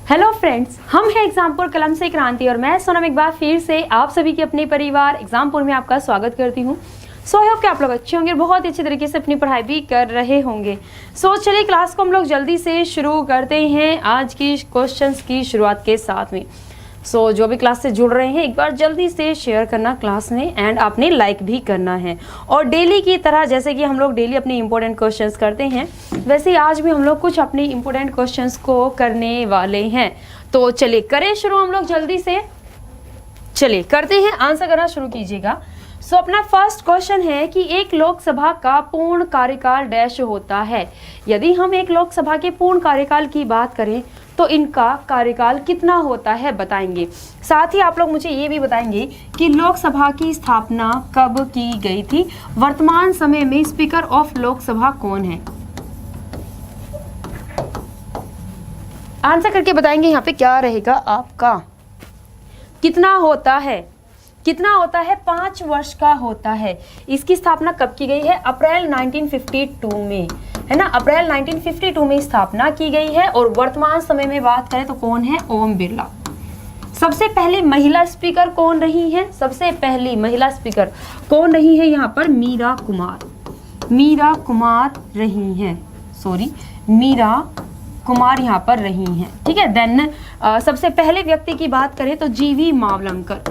Hello friends, हम हैं एग्जामपुर कलम से क्रांति और मैं सोनम एक बार फिर से आप सभी के अपने परिवार एग्जामपुर में आपका स्वागत करती हूँ। सो आई होप कि आप लोग अच्छे होंगे, बहुत ही अच्छे तरीके से अपनी पढ़ाई भी कर रहे होंगे। सो चलिए क्लास को हम लोग जल्दी से शुरू करते हैं आज की क्वेश्चंस की शुरुआत के साथ में। सो जो भी क्लास से जुड़ रहे हैं एक बार जल्दी से शेयर करना क्लास में एंड आपने लाइक भी करना है। और डेली की तरह जैसे कि हम लोग डेली अपने इंपॉर्टेंट क्वेश्चंस करते हैं वैसे ही आज भी हम लोग कुछ अपने इंपॉर्टेंट क्वेश्चंस को करने वाले हैं। तो चलिए करें शुरू हम लोग जल्दी से। चलिए करते हैं, आंसर करना शुरू कीजिएगा। सो अपना फर्स्ट क्वेश्चन है कि एक लोकसभा का पूर्ण कार्यकाल डैश होता है। यदि हम एक लोकसभा के पूर्ण कार्यकाल की बात करें तो इनका कार्यकाल कितना होता है बताएंगे। साथ ही आप लोग मुझे ये भी बताएंगे कि लोकसभा की स्थापना कब की गई थी। वर्तमान समय में स्पीकर ऑफ लोकसभा कौन है, आंसर करके बताएंगे। यहाँ पे क्या रहेगा आपका, कितना होता है, कितना होता है, 5 वर्ष का होता है। इसकी स्थापना कब की गई है, अप्रैल 1952 में, है ना। अप्रैल 1952 में स्थापना की गई है। और वर्तमान समय में बात करें तो कौन है, ओम बिरला। सबसे पहले महिला स्पीकर कौन रही है, सबसे पहली महिला स्पीकर कौन रही है, यहाँ पर मीरा कुमार, मीरा कुमार रही हैं, सॉरी मीरा कुमार यहाँ पर रही हैं, ठीक है। देन सबसे पहले व्यक्ति की बात करें तो जीवी मावलंकर,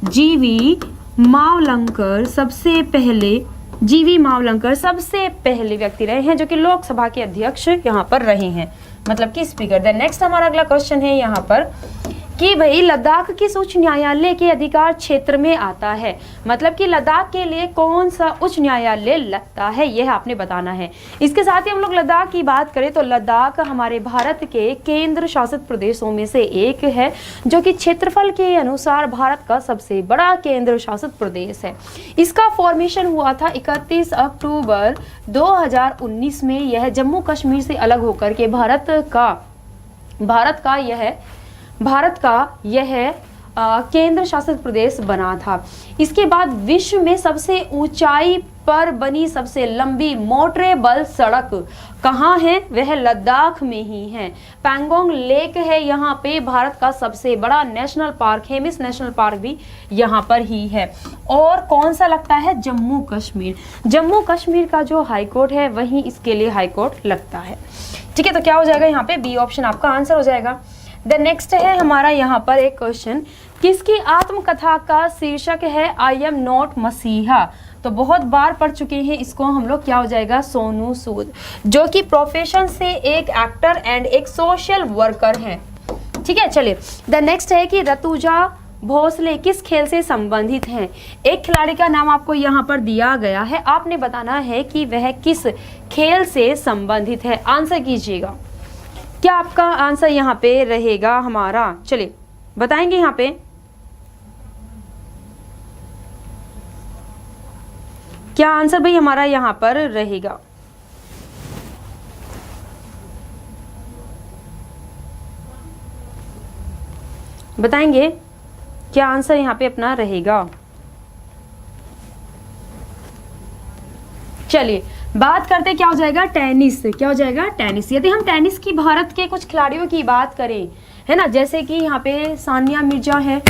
जीवी मावलंकर सबसे पहले, जीवी मावलंकर सबसे पहले व्यक्ति रहे हैं जो कि लोकसभा के अध्यक्ष यहाँ पर रहे हैं, मतलब कि स्पीकर। देन नेक्स्ट हमारा अगला क्वेश्चन है यहाँ पर कि भाई लद्दाख किस उच्च न्यायालय के अधिकार क्षेत्र में आता है। मतलब कि लद्दाख के लिए कौन सा उच्च न्यायालय लगता है, यह आपने बताना है। इसके साथ ही हम लोग लद्दाख की बात करें तो लद्दाख हमारे भारत के केंद्र शासित प्रदेशों में से एक है जो कि क्षेत्रफल के अनुसार भारत का सबसे बड़ा केंद्र शासित प्रदेश है। इसका फॉर्मेशन हुआ था 31 अक्टूबर 2019 में। यह जम्मू कश्मीर से अलग होकर के भारत का यह केंद्र शासित प्रदेश बना था। इसके बाद विश्व में सबसे ऊंचाई पर बनी सबसे लंबी मोटरेबल सड़क कहाँ है, वह लद्दाख में ही है। पैंगोंग लेक है यहाँ पे, भारत का सबसे बड़ा नेशनल पार्क है, मिस नेशनल पार्क भी यहाँ पर ही है। और कौन सा लगता है, जम्मू कश्मीर, जम्मू कश्मीर का जो हाई कोर्ट है वहीं इसके लिए हाई कोर्ट लगता है, ठीक है। तो क्या हो जाएगा यहाँ पे, बी ऑप्शन आपका आंसर हो जाएगा। देन नेक्स्ट है हमारा यहाँ पर एक क्वेश्चन, किसकी आत्मकथा का शीर्षक है आई एम नॉट मसीहा। तो बहुत बार पढ़ चुके हैं इसको हम लोग, क्या हो जाएगा, सोनू सूद, जो कि प्रोफेशन से एक एक्टर एंड एक सोशल वर्कर हैं, ठीक है। चलिए द नेक्स्ट है कि ऋतुजा भोसले किस खेल से संबंधित हैं। एक खिलाड़ी का नाम आपको यहाँ पर दिया गया है, आपने बताना है कि वह किस खेल से संबंधित है, आंसर कीजिएगा। क्या आपका आंसर यहाँ पे रहेगा हमारा, चलिए बताएंगे यहाँ पे क्या आंसर भाई हमारा यहाँ पर रहेगा। बताएंगे क्या आंसर यहाँ पे अपना रहेगा। चलिए बात करते क्या हो जाएगा, टेनिस, क्या हो जाएगा, टेनिस। यदि हम टेनिस की भारत के कुछ खिलाड़ियों की बात करें, है ना, जैसे कि यहाँ पे सानिया मिर्जा है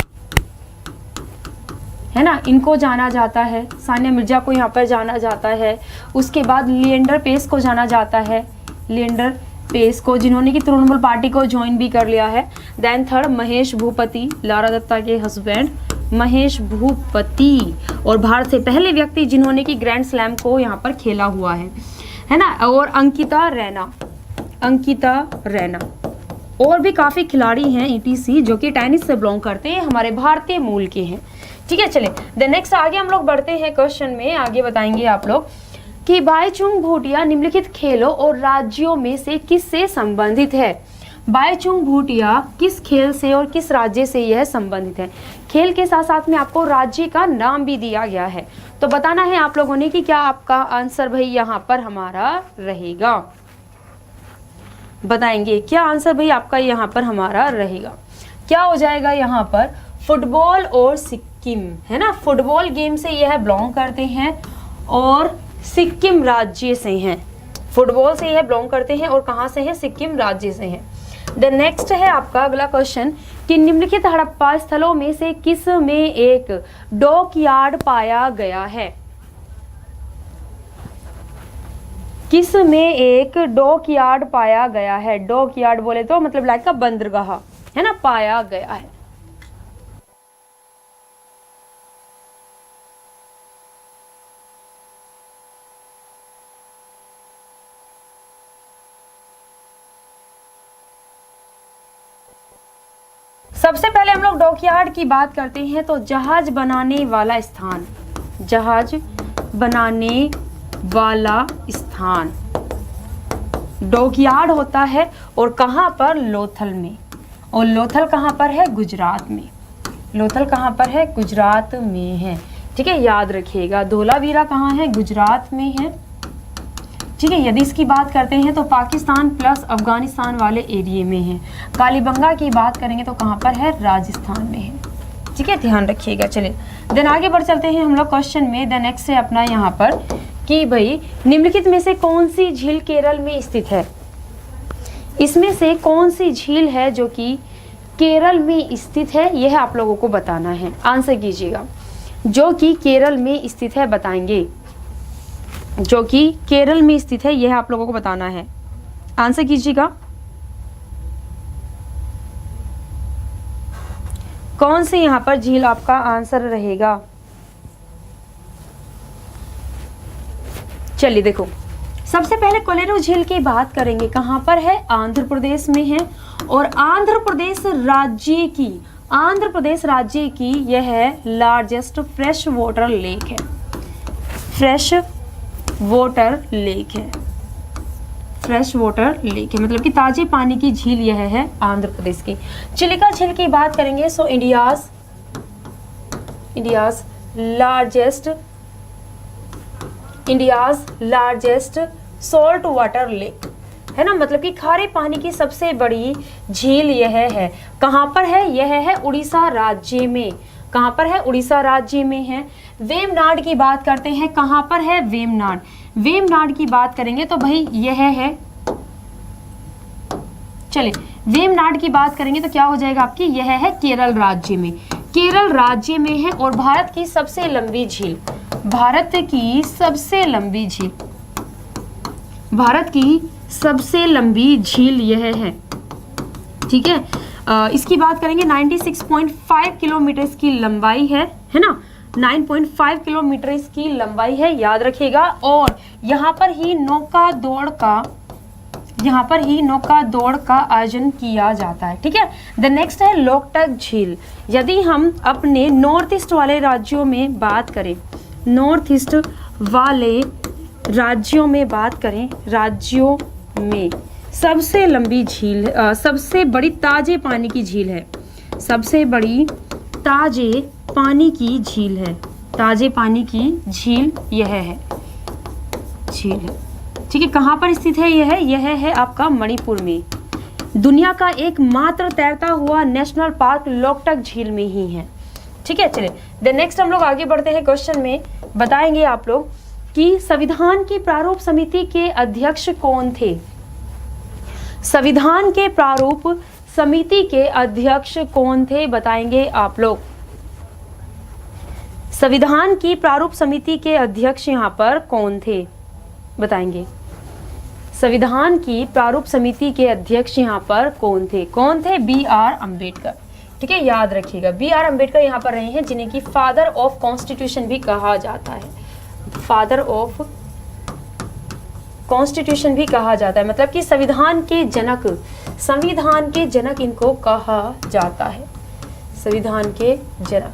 ना, इनको जाना जाता है, सानिया मिर्जा को यहाँ पर जाना जाता है। उसके बाद लिएंडर पेस को जाना जाता है, लिएंडर पेस को, जिन्होंने की तृणमूल पार्टी को ज्वाइन भी कर लिया है। देन थर्ड महेश भूपति, लारा दत्ता के हस्बैंड महेश भूपति, और भारत से पहले व्यक्ति जिन्होंने की ग्रैंड स्लैम को यहाँ पर खेला हुआ है ना। और अंकिता रैना, और भी काफ़ी खिलाड़ी हैं ETC जो कि टेनिस से बिलोंग करते हैं, हमारे भारतीय मूल के हैं, ठीक है। चलिए द नेक्स्ट आगे हम लोग बढ़ते हैं क्वेश्चन में, आगे बताएंगे आप लोग कि बाईचुंग भूटिया निम्नलिखित खेलों और राज्यों में से किस से संबंधित है। बाईचुंग भूटिया किस खेल से और किस राज्य से यह संबंधित है। खेल के साथ साथ में आपको राज्य का नाम भी दिया गया है, तो बताना है आप लोगों ने कि क्या आपका आंसर भाई यहाँ पर हमारा रहेगा। बताएंगे क्या आंसर भाई आपका यहाँ पर हमारा रहेगा। क्या हो जाएगा यहाँ पर, फुटबॉल और सिक्किम, है ना। फुटबॉल गेम से यह बिलोंग करते हैं और सिक्किम राज्य से हैं, फुटबॉल से यह बिलोंग करते हैं और कहाँ से हैं, सिक्किम राज्य से हैं। द नेक्स्ट है आपका अगला क्वेश्चन कि निम्नलिखित हड़प्पा स्थलों में से किस में एक डॉकयार्ड पाया गया है? किस में एक डॉकयार्ड पाया गया है? डॉकयार्ड बोले तो मतलब लाइक का बंदरगाह है ना, पाया गया है। सबसे पहले हम लोग डॉकयार्ड की बात करते हैं तो जहाज बनाने वाला स्थान, जहाज बनाने वाला स्थान डॉकयार्ड होता है। और कहाँ पर? लोथल में। और लोथल कहाँ पर है? गुजरात में। लोथल कहाँ पर है? गुजरात में है। ठीक है, याद रखिएगा। धोलावीरा कहाँ है? गुजरात में है। ठीक है, यदि इसकी बात करते हैं तो पाकिस्तान प्लस अफगानिस्तान वाले एरिया में है। कालीबंगा की बात करेंगे तो कहाँ पर है? राजस्थान में है। ठीक है, ध्यान रखिएगा। चलिए देन आगे बढ़ चलते हैं हम लोग क्वेश्चन में। देन नेक्स्ट है अपना यहाँ पर कि भाई निम्नलिखित में से कौन सी झील केरल में स्थित है? इसमें से कौन सी झील है जो कि केरल में स्थित है, यह आप लोगों को बताना है। आंसर कीजिएगा। जो कि केरल में स्थित है बताएंगे, जो कि केरल में स्थित है यह आप लोगों को बताना है। आंसर कीजिएगा। कौन सी यहाँ पर झील आपका आंसर रहेगा? चलिए देखो, सबसे पहले कोलेरू झील की बात करेंगे। कहाँ पर है? आंध्र प्रदेश में है। और आंध्र प्रदेश राज्य की यह लार्जेस्ट फ्रेश वाटर लेक है। फ्रेश वाटर लेक है, फ्रेश वाटर लेक है मतलब कि ताजे पानी की झील यह है आंध्र प्रदेश की। चिलिका झील की बात करेंगे सो India's largest salt water lake है ना, मतलब कि खारे पानी की सबसे बड़ी झील यह है। कहाँ पर है? यह है उड़ीसा राज्य में। कहाँ पर है? उड़ीसा राज्य में है। वेमनाड की बात करते हैं। कहाँ पर है? वेमनाड। वेमनाड की बात करेंगे तो भाई यह है, चलिए वेमनाड की बात करेंगे तो क्या हो जाएगा आपकी? यह है केरल राज्य में। केरल राज्य में है। और भारत की सबसे लंबी झील, भारत की सबसे लंबी झील, भारत की सबसे लंबी झील यह है। ठीक है, इसकी बात करेंगे 96.5 किलोमीटर इसकी लंबाई है ना, 9.5 किलोमीटर इसकी लंबाई है, याद रखिएगा। और यहाँ पर ही नौका दौड़ का आयोजन किया जाता है। ठीक है, द नेक्स्ट है लोकटक झील। यदि हम अपने नॉर्थ ईस्ट वाले राज्यों में बात करें, नॉर्थ ईस्ट वाले राज्यों में बात करें, राज्यों में सबसे लंबी झील, सबसे बड़ी ताजे पानी की झील है, सबसे बड़ी ताजे पानी की झील है, ताजे पानी की झील यह है, झील है। ठीक है, कहाँ पर स्थित है? यह है आपका मणिपुर में। दुनिया का एकमात्र तैरता हुआ नेशनल पार्क लोकटक झील में ही है। ठीक है, चलिए द नेक्स्ट हम लोग आगे बढ़ते हैं क्वेश्चन में। बताएंगे आप लोग कि संविधान की प्रारूप समिति के अध्यक्ष कौन थे? संविधान के प्रारूप समिति के अध्यक्ष कौन थे बताएंगे आप लोग। संविधान की प्रारूप समिति के अध्यक्ष यहाँ पर कौन थे बताएंगे। संविधान की प्रारूप समिति के अध्यक्ष यहाँ पर कौन थे? B.R. अम्बेडकर। ठीक है, याद रखिएगा B.R. अम्बेडकर यहाँ पर रहे हैं, जिन्हें की फादर ऑफ कॉन्स्टिट्यूशन भी कहा जाता है। फादर ऑफ कॉन्स्टिट्यूशन भी कहा जाता है, मतलब कि संविधान के जनक इनको कहा जाता है, संविधान के जनक।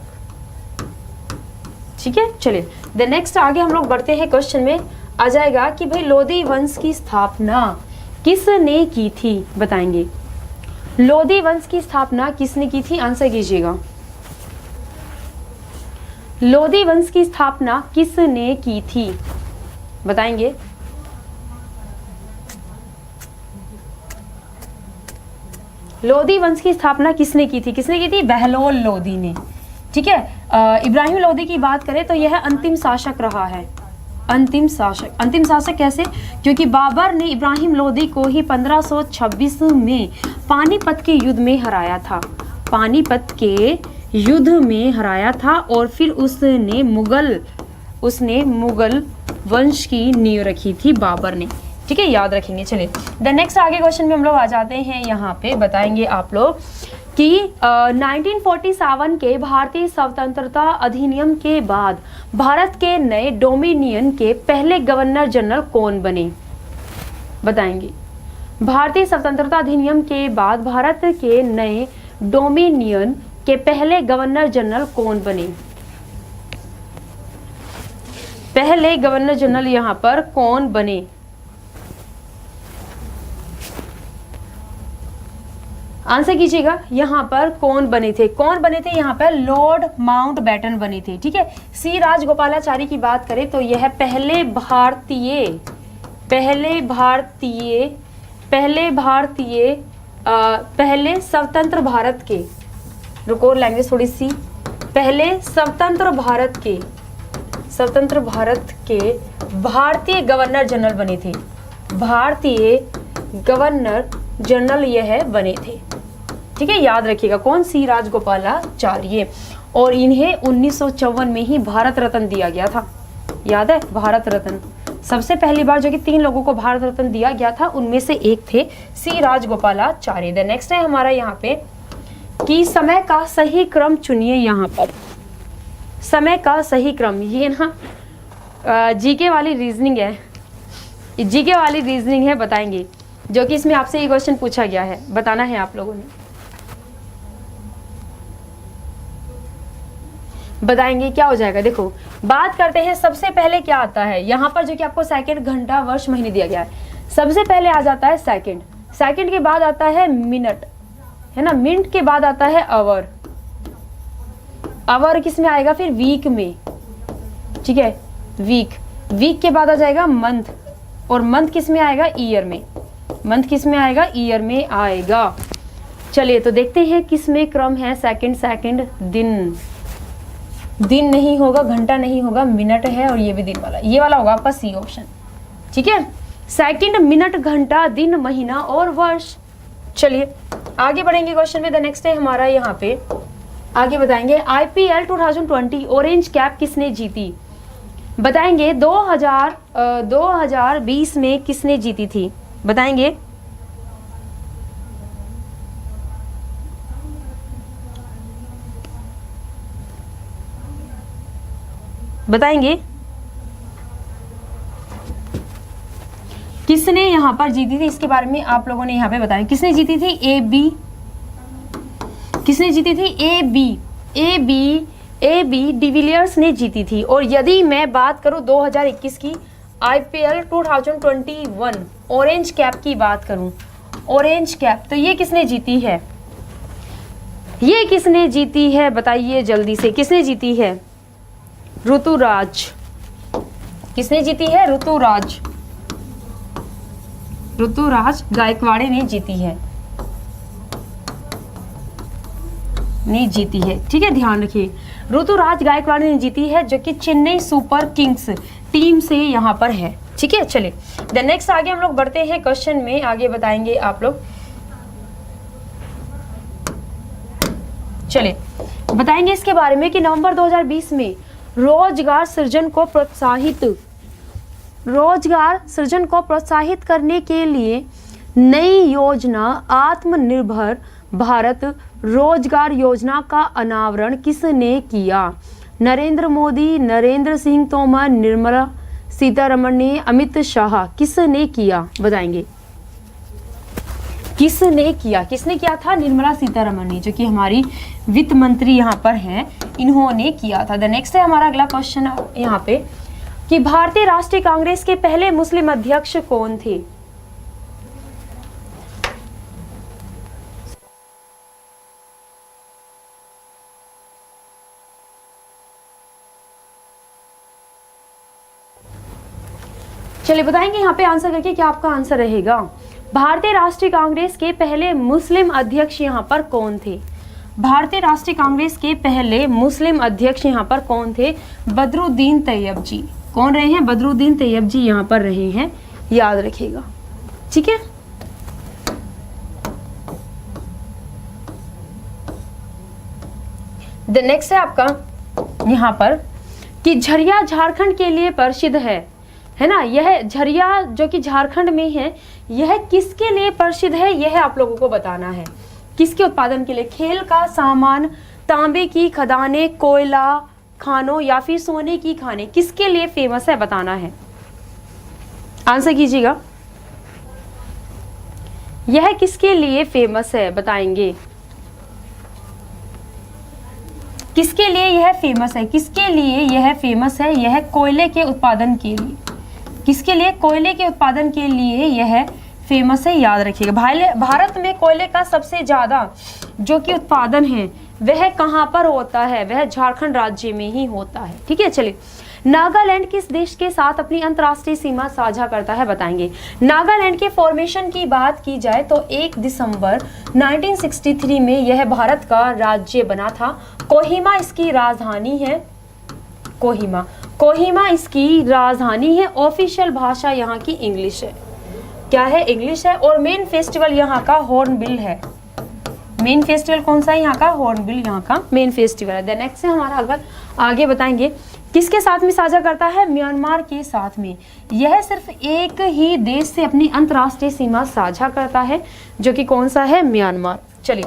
ठीक है, चलिए द नेक्स्ट आगे हम लोग बढ़ते हैं क्वेश्चन में। आ जाएगा कि भाई लोधी वंश की स्थापना किसने की थी बताएंगे। लोधी वंश की स्थापना किसने की थी? आंसर कीजिएगा। लोधी वंश की स्थापना किसने की थी बताएंगे। लोधी वंश की स्थापना किसने की थी? बहलोल लोधी ने। ठीक है, इब्राहिम लोधी की बात करें तो यह अंतिम शासक रहा है। अंतिम शासक। अंतिम शासक कैसे? क्योंकि बाबर ने इब्राहिम लोदी को ही 1526 में पानीपत के युद्ध में हराया था। पानीपत के युद्ध में हराया था और फिर उसने मुगल वंश की नींव रखी थी बाबर ने। ठीक है, याद रखेंगे। चलिए द नेक्स्ट आगे क्वेश्चन में हम लोग आ जाते हैं। यहाँ पे बताएंगे आप लोग कि 1947 के भारतीय स्वतंत्रता अधिनियम के बाद भारत के नए डोमिनियन के पहले गवर्नर जनरल कौन बने? बताएंगे। भारतीय स्वतंत्रता अधिनियम के बाद भारत के नए डोमिनियन के पहले गवर्नर जनरल कौन बने? पहले गवर्नर जनरल यहाँ पर कौन बने? आंसर कीजिएगा। यहाँ पर कौन बने थे? कौन बने थे यहाँ पर? लॉर्ड माउंटबेटन बने थे। ठीक है, सी राजगोपालाचारी की बात करें तो यह पहले स्वतंत्र भारत के, रुको लैंग्वेज थोड़ी सी, पहले स्वतंत्र भारत के भारतीय गवर्नर जनरल बने थे। भारतीय गवर्नर जनरल यह बने थे। ठीक है, याद रखिएगा कौन? सी राजगोपालाचार्य। और इन्हें 1954 में ही भारत रत्न दिया गया था। याद है? भारत रत्न सबसे पहली बार जो कि 3 लोगों को भारत रत्न दिया गया था, उनमें से एक थे सी राजगोपालाचार्य। द नेक्स्ट है हमारा यहाँ पे कि समय का सही क्रम चुनिए। यहाँ पर समय का सही क्रम, ये ना जीके वाली रीजनिंग है, जीके वाली रीजनिंग है, बताएंगे, जो कि इसमें आपसे ये क्वेश्चन पूछा गया है, बताना है आप लोगों ने। बताएंगे क्या हो जाएगा। देखो बात करते हैं सबसे पहले क्या आता है यहाँ पर, जो कि आपको सेकंड, घंटा, वर्ष, महीने दिया गया है। सबसे पहले आ जाता है सेकंड, सेकंड के बाद आता है मिनट, है ना, मिनट के बाद आता है आवर, आवर किस में आएगा? फिर वीक में। ठीक है, वीक, वीक के बाद आ जाएगा मंथ, और मंथ किस में आएगा? ईयर में। मंथ किस में आएगा? ईयर में आएगा। चलिए तो देखते हैं किस में क्रम है। सेकंड, सेकंड, दिन, दिन नहीं होगा, घंटा नहीं होगा, मिनट है, और ये भी दिन वाला, ये वाला होगा आपका सी ऑप्शन। ठीक है, सेकंड, मिनट, घंटा, दिन, महीना और वर्ष। चलिए आगे बढ़ेंगे क्वेश्चन में। द नेक्स्ट है हमारा यहाँ पे, आगे बताएंगे IPL 2020 ऑरेंज कैप किसने जीती? बताएंगे 2020 में किसने जीती थी? बताएंगे। बताएंगे किसने यहाँ पर जीती थी, इसके बारे में आप लोगों ने यहाँ पे बताया। किसने जीती थी? AB, किसने जीती थी? AB डिविलियर्स ने जीती थी। और यदि मैं बात करूं 2021 की IPL 2021 ऑरेंज कैप की बात करूं, ऑरेंज कैप, तो ये किसने जीती है? ये किसने जीती है? बताइए जल्दी से, किसने जीती है? ऋतुराज। किसने जीती है? ऋतुराज, ऋतुराज गायकवाड़ ने जीती है, नहीं जीती है। ठीक है, ध्यान रखिए, ऋतुराज गायकवाड़ ने जीती है, जो कि चेन्नई सुपर किंग्स टीम से यहाँ पर है। ठीक है, चलिए द नेक्स्ट आगे हम लोग बढ़ते हैं क्वेश्चन में। आगे बताएंगे आप लोग, चलिए बताएंगे इसके बारे में कि नवंबर 2020 में रोजगार सृजन को प्रोत्साहित करने के लिए नई योजना आत्मनिर्भर भारत रोजगार योजना का अनावरण किसने किया? नरेंद्र मोदी, नरेंद्र सिंह तोमर, निर्मला सीतारमण ने, अमित शाह, किसने किया? बताएंगे किसने किया? किसने किया था? निर्मला सीतारमण ने, जो कि हमारी वित्त मंत्री यहाँ पर हैं, इन्होंने किया था। द नेक्स्ट है हमारा अगला क्वेश्चन यहाँ पे कि भारतीय राष्ट्रीय कांग्रेस के पहले मुस्लिम अध्यक्ष कौन थे? चलिए बताएंगे यहाँ पे आंसर करके क्या आपका आंसर रहेगा। भारतीय राष्ट्रीय कांग्रेस के पहले मुस्लिम अध्यक्ष यहाँ पर कौन थे? भारतीय राष्ट्रीय कांग्रेस के पहले मुस्लिम अध्यक्ष यहाँ पर कौन थे? बदरुद्दीन तैयब जी। कौन रहे हैं? बदरुद्दीन तैयब जी यहाँ पर रहे हैं, याद रखिएगा, ठीक है। द नेक्स्ट है आपका यहाँ पर कि झरिया झारखंड के लिए प्रसिद्ध है ना। यह झरिया जो कि झारखंड में है, यह किसके लिए प्रसिद्ध है, यह आप लोगों को बताना है। किसके उत्पादन के लिए? खेल का सामान, तांबे की खदानें, कोयला खानों या फिर सोने की खानें, किसके लिए फेमस है बताना है। आंसर कीजिएगा, यह किसके लिए फेमस है बताएंगे। किसके लिए यह फेमस है? किसके लिए यह फेमस है? यह कोयले के उत्पादन के लिए। किसके लिए? कोयले के उत्पादन के लिए यह फेमस है, याद रखिएगा। भारत में कोयले का सबसे ज्यादा जो कि उत्पादन है वह कहाँ पर होता है? वह झारखंड राज्य में ही होता है, ठीक है। चलिए, नागालैंड किस देश के साथ अपनी अंतर्राष्ट्रीय सीमा साझा करता है बताएंगे। नागालैंड के फॉर्मेशन की बात की जाए तो 1 दिसंबर 1963 में यह भारत का राज्य बना था। कोहिमा इसकी राजधानी है। कोहिमा इसकी राजधानी है। ऑफिशियल भाषा यहाँ की इंग्लिश है। क्या है? इंग्लिश है। और मेन फेस्टिवल यहाँ का हॉर्नबिल है। मेन फेस्टिवल कौन सा है यहाँ का? हॉर्नबिल यहाँ का मेन फेस्टिवल है। नेक्स्ट है हमारा, अगर आगे बताएंगे किसके साथ में साझा करता है? म्यांमार के साथ में। यह सिर्फ एक ही देश से अपनी अंतर्राष्ट्रीय सीमा साझा करता है, जो कि कौन सा है? म्यांमार। चलिए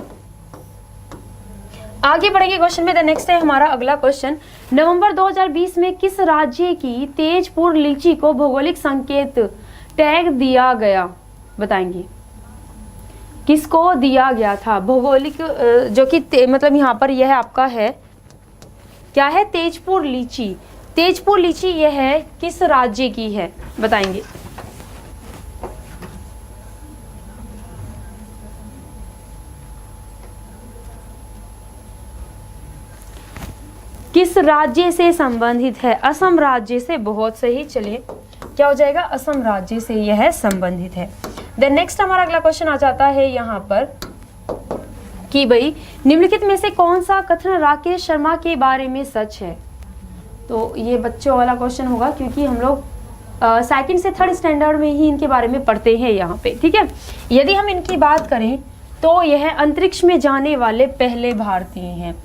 आगे बढ़ेंगे क्वेश्चन में। नेक्स्ट है हमारा अगला क्वेश्चन, नवंबर 2020 में किस राज्य की तेजपुर लीची को भौगोलिक संकेत टैग दिया गया बताएंगे। किसको दिया गया था भौगोलिक जो कि मतलब यहाँ पर यह आपका है, क्या है? तेजपुर लीची। तेजपुर लीची यह है किस राज्य की है बताएंगे। किस राज्य से संबंधित है? असम राज्य से। बहुत सही। चलिए क्या हो जाएगा? असम राज्य से यह संबंधित है। देन नेक्स्ट हमारा अगला क्वेश्चन आ जाता है यहाँ पर कि भाई निम्नलिखित में से कौन सा कथन राकेश शर्मा के बारे में सच है। तो ये बच्चों वाला क्वेश्चन होगा, क्योंकि हम लोग सेकंड से थर्ड स्टैंडर्ड में ही इनके बारे में पढ़ते हैं यहाँ पे, ठीक है। यदि हम इनकी बात करें तो यह अंतरिक्ष में जाने वाले पहले भारतीय हैं।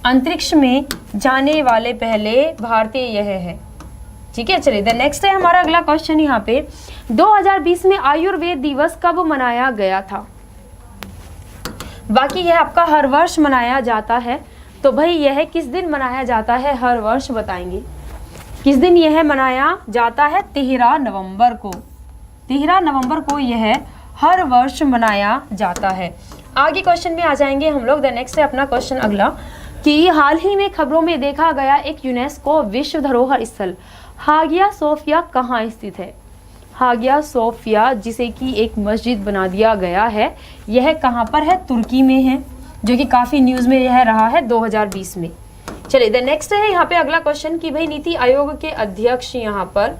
अंतरिक्ष में जाने वाले पहले भारतीय यह है, ठीक है। चलिए द नेक्स्ट है हमारा अगला क्वेश्चन यहाँ पे, 2020 में आयुर्वेद दिवस कब मनाया गया था। बाकी यह आपका हर वर्ष मनाया जाता है, तो भाई यह किस दिन मनाया जाता है? हर वर्ष बताएंगे किस दिन यह मनाया जाता है? 13 नवंबर को। 13 नवंबर को यह हर वर्ष मनाया जाता है। आगे क्वेश्चन में आ जाएंगे हम लोग। द नेक्स्ट है अपना क्वेश्चन अगला कि हाल ही में खबरों में देखा गया एक यूनेस्को विश्व धरोहर स्थल हागिया सोफिया कहाँ स्थित है। हागिया सोफिया जिसे कि एक मस्जिद बना दिया गया है, यह कहाँ पर है? तुर्की में है, जो कि काफ़ी न्यूज़ में यह रहा है 2020 में। चलिए द नेक्स्ट है यहाँ पे अगला क्वेश्चन कि भाई नीति आयोग के अध्यक्ष यहाँ पर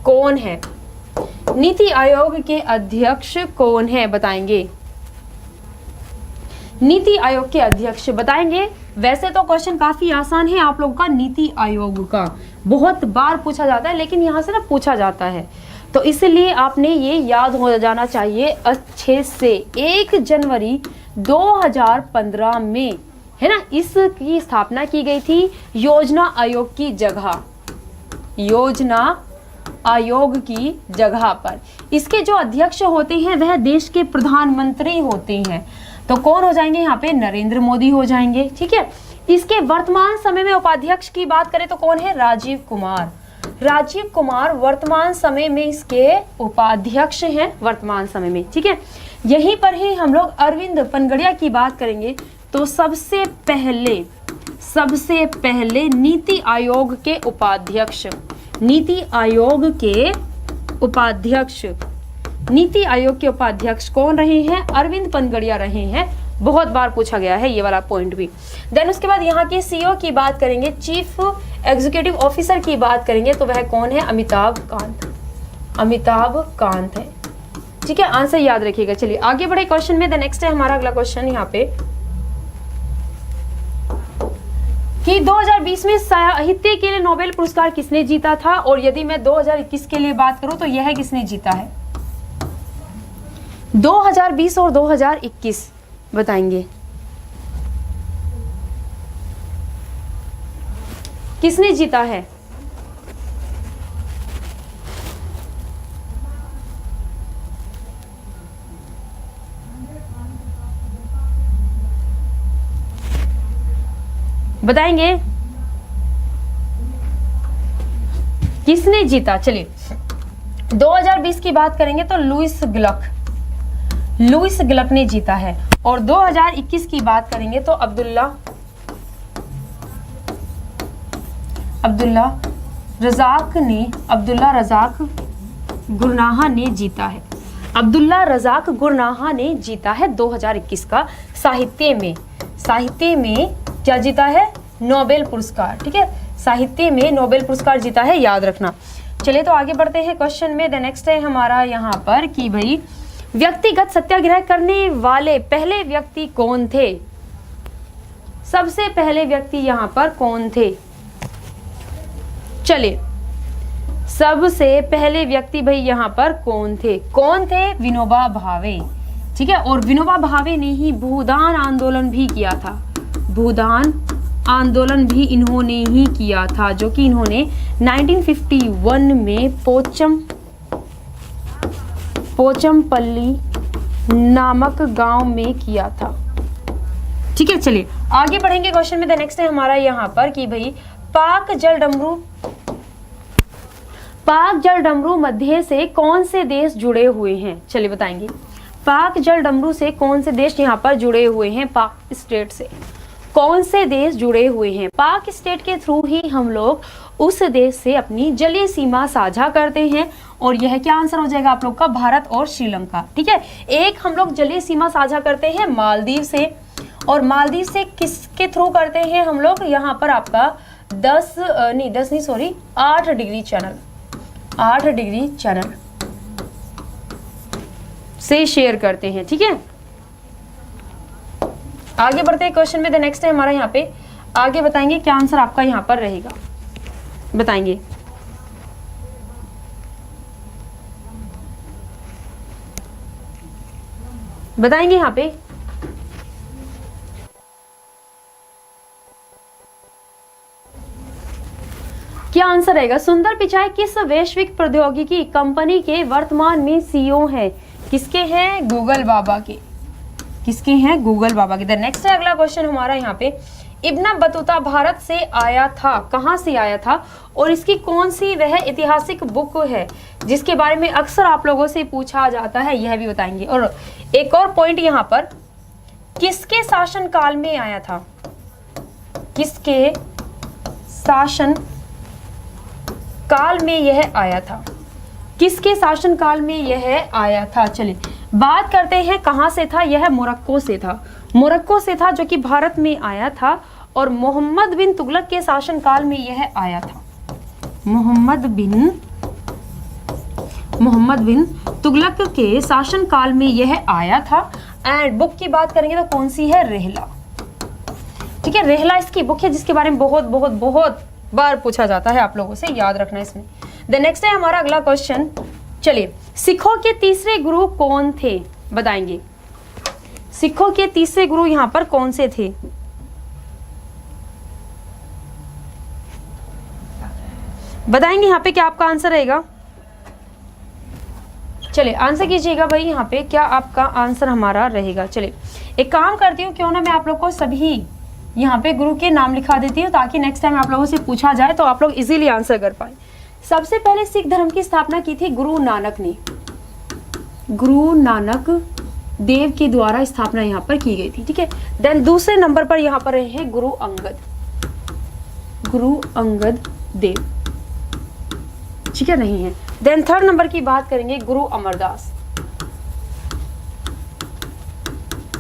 कौन है। नीति आयोग के अध्यक्ष कौन है बताएंगे। नीति आयोग के अध्यक्ष बताएंगे। वैसे तो क्वेश्चन काफी आसान है आप लोगों का, नीति आयोग का बहुत बार पूछा जाता है, लेकिन यहाँ से ना पूछा जाता है, तो इसलिए आपने ये याद हो जाना चाहिए अच्छे से। 1 जनवरी 2015 में है ना, इसकी स्थापना की गई थी योजना आयोग की जगह, योजना आयोग की जगह पर। इसके जो अध्यक्ष होते हैं वह देश के प्रधानमंत्री होते हैं, तो कौन हो जाएंगे यहाँ पे? नरेंद्र मोदी हो जाएंगे, ठीक है। इसके वर्तमान समय में उपाध्यक्ष की बात करें तो कौन है? राजीव कुमार। राजीव कुमार वर्तमान समय में इसके उपाध्यक्ष हैं वर्तमान समय में, ठीक है। यहीं पर ही हम लोग अरविंद पनगड़िया की बात करेंगे तो सबसे पहले नीति आयोग के उपाध्यक्ष, नीति आयोग के उपाध्यक्ष कौन रहे हैं? अरविंद पनगड़िया रहे हैं। बहुत बार पूछा गया है ये वाला पॉइंट भी। देन उसके बाद यहाँ के सीईओ की बात करेंगे, चीफ एग्जीक्यूटिव ऑफिसर की बात करेंगे तो वह कौन है? अमिताभ कांत है, ठीक है। आंसर याद रखिएगा। चलिए आगे बढ़े क्वेश्चन में। द नेक्स्ट है हमारा अगला क्वेश्चन यहाँ पे कि 2020 में साहित्य के लिए नोबेल पुरस्कार किसने जीता था, और यदि मैं 2021 के लिए बात करूं तो यह किसने जीता है। 2020 और 2021 बताएंगे किसने जीता है। बताएंगे किसने जीता। चलिए 2020 की बात करेंगे तो लुईस ग्लक ने जीता है, और 2021 की बात करेंगे तो अब्दुल्ला रज़ाक गुरनाहा ने जीता है। अब्दुल्ला रज़ाक गुरनाहा ने जीता है 2021 का साहित्य में क्या जीता है, नोबेल पुरस्कार। ठीक है, साहित्य में नोबेल पुरस्कार जीता है, याद रखना। चलिए तो आगे बढ़ते हैं क्वेश्चन में। द नेक्स्ट है हमारा यहाँ पर कि भाई व्यक्तिगत सत्याग्रह करने वाले पहले व्यक्ति कौन थे। सबसे पहले व्यक्ति यहाँ पर कौन थे। चलिए सबसे पहले व्यक्ति भाई यहाँ पर कौन थे, विनोबा भावे। ठीक है, और विनोबा भावे ने ही भूदान आंदोलन भी किया था। भूदान आंदोलन भी इन्होंने ही किया था, जो कि इन्होंने 1951 में पोचमपल्ली नामक गांव में किया था। ठीक है, चलिए आगे बढ़ेंगे क्वेश्चन में। द नेक्स्ट है हमारा यहाँ पर कि भाई पाक जल डमरू मध्य से कौन से देश जुड़े हुए हैं। चलिए बताएंगे पाक जल डमरू से कौन से देश यहाँ पर जुड़े हुए हैं। पाक स्टेट से कौन से देश जुड़े हुए हैं। पाक स्टेट के थ्रू ही हम लोग उस देश से अपनी जलीय सीमा साझा करते हैं, और यह क्या आंसर हो जाएगा आप लोग का, भारत और श्रीलंका। ठीक है, एक हम लोग जलीय सीमा साझा करते हैं मालदीव से, और मालदीव से किसके थ्रू करते हैं हम लोग, यहाँ पर आपका 8 डिग्री चैनल से शेयर करते हैं। ठीक है, आगे बढ़ते हैं क्वेश्चन में। द नेक्स्ट है हमारा यहाँ पे, आगे बताएंगे क्या आंसर आपका यहाँ पर रहेगा, बताएंगे। यहाँ पे क्या आंसर रहेगा। सुंदर पिचाई किस वैश्विक प्रौद्योगिकी कंपनी के वर्तमान में सीईओ है। किसके हैं, गूगल बाबा के। किसके हैं, गूगल बाबा के। द नेक्स्ट है अगला क्वेश्चन हमारा यहाँ पे, इब्न बतूता भारत से आया था, कहाँ से आया था, और इसकी कौन सी वह ऐतिहासिक बुक है जिसके बारे में अक्सर आप लोगों से पूछा जाता है, यह भी बताएंगे। और एक और पॉइंट यहाँ पर, किसके शासन काल में आया था। किसके शासन काल में यह आया था। किसके शासन काल में यह आया था। चलिए बात करते हैं कहाँ से था। यह मोरक्को से था। मोरक्को से था, जो कि भारत में आया था, और मोहम्मद बिन तुगलक के शासन काल में यह आया था। मोहम्मद बिन तुगलक के शासन काल में यह आया था। एंड बुक की बात करेंगे तो कौन सी है, रेहला। ठीक है, रेहला इसकी बुक है, जिसके बारे में बहुत बहुत बहुत बार पूछा जाता है, आप लोगों से याद रखना इसमें। द नेक्स्ट है हमारा अगला क्वेश्चन। चलिए सिखों के तीसरे गुरु कौन थे, बताएंगे। सिखों के तीसरे गुरु यहां पर कौन से थे। बताएंगे यहाँ पे क्या आपका आंसर रहेगा। चलिए आंसर कीजिएगा भाई, यहाँ पे क्या आपका आंसर हमारा रहेगा। चलिए एक काम करती हूँ, क्यों ना मैं आप लोग को सभी यहाँ पे गुरु के नाम लिखा देती हूँ, ताकि नेक्स्ट टाइम आप लोगों से पूछा जाए तो आप लोग इजीली आंसर कर पाए। सबसे पहले सिख धर्म की स्थापना की थी गुरु नानक ने। गुरु नानक देव के द्वारा स्थापना यहाँ पर की गई थी। ठीक है, देन दूसरे नंबर पर यहाँ पर रहे हैं गुरु अंगद देव। ठीक है, नहीं है। देन थर्ड नंबर की बात करेंगे गुरु अमरदास।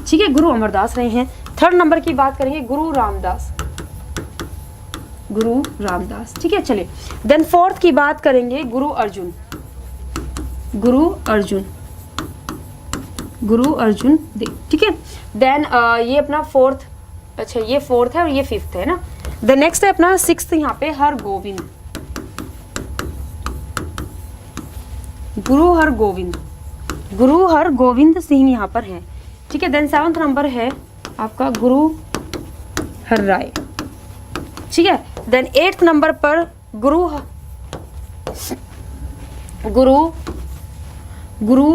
ठीक है, गुरु अमरदास रहे हैं। थर्ड नंबर की बात करेंगे गुरु रामदास। ठीक है, चलिए देन फोर्थ की बात करेंगे गुरु अर्जुन देव। ठीक है, देन ये अपना फोर्थ, अच्छा ये फोर्थ है और ये फिफ्थ है ना। द नेक्स्ट है अपना 6th यहाँ पे हरगोविंद, गुरु हरगोविंद, गुरु हरगोविंद सिंह यहाँ पर है, ठीक है। देन 7th नंबर है आपका गुरु हर राय, ठीक है। देन 8th नंबर पर गुरु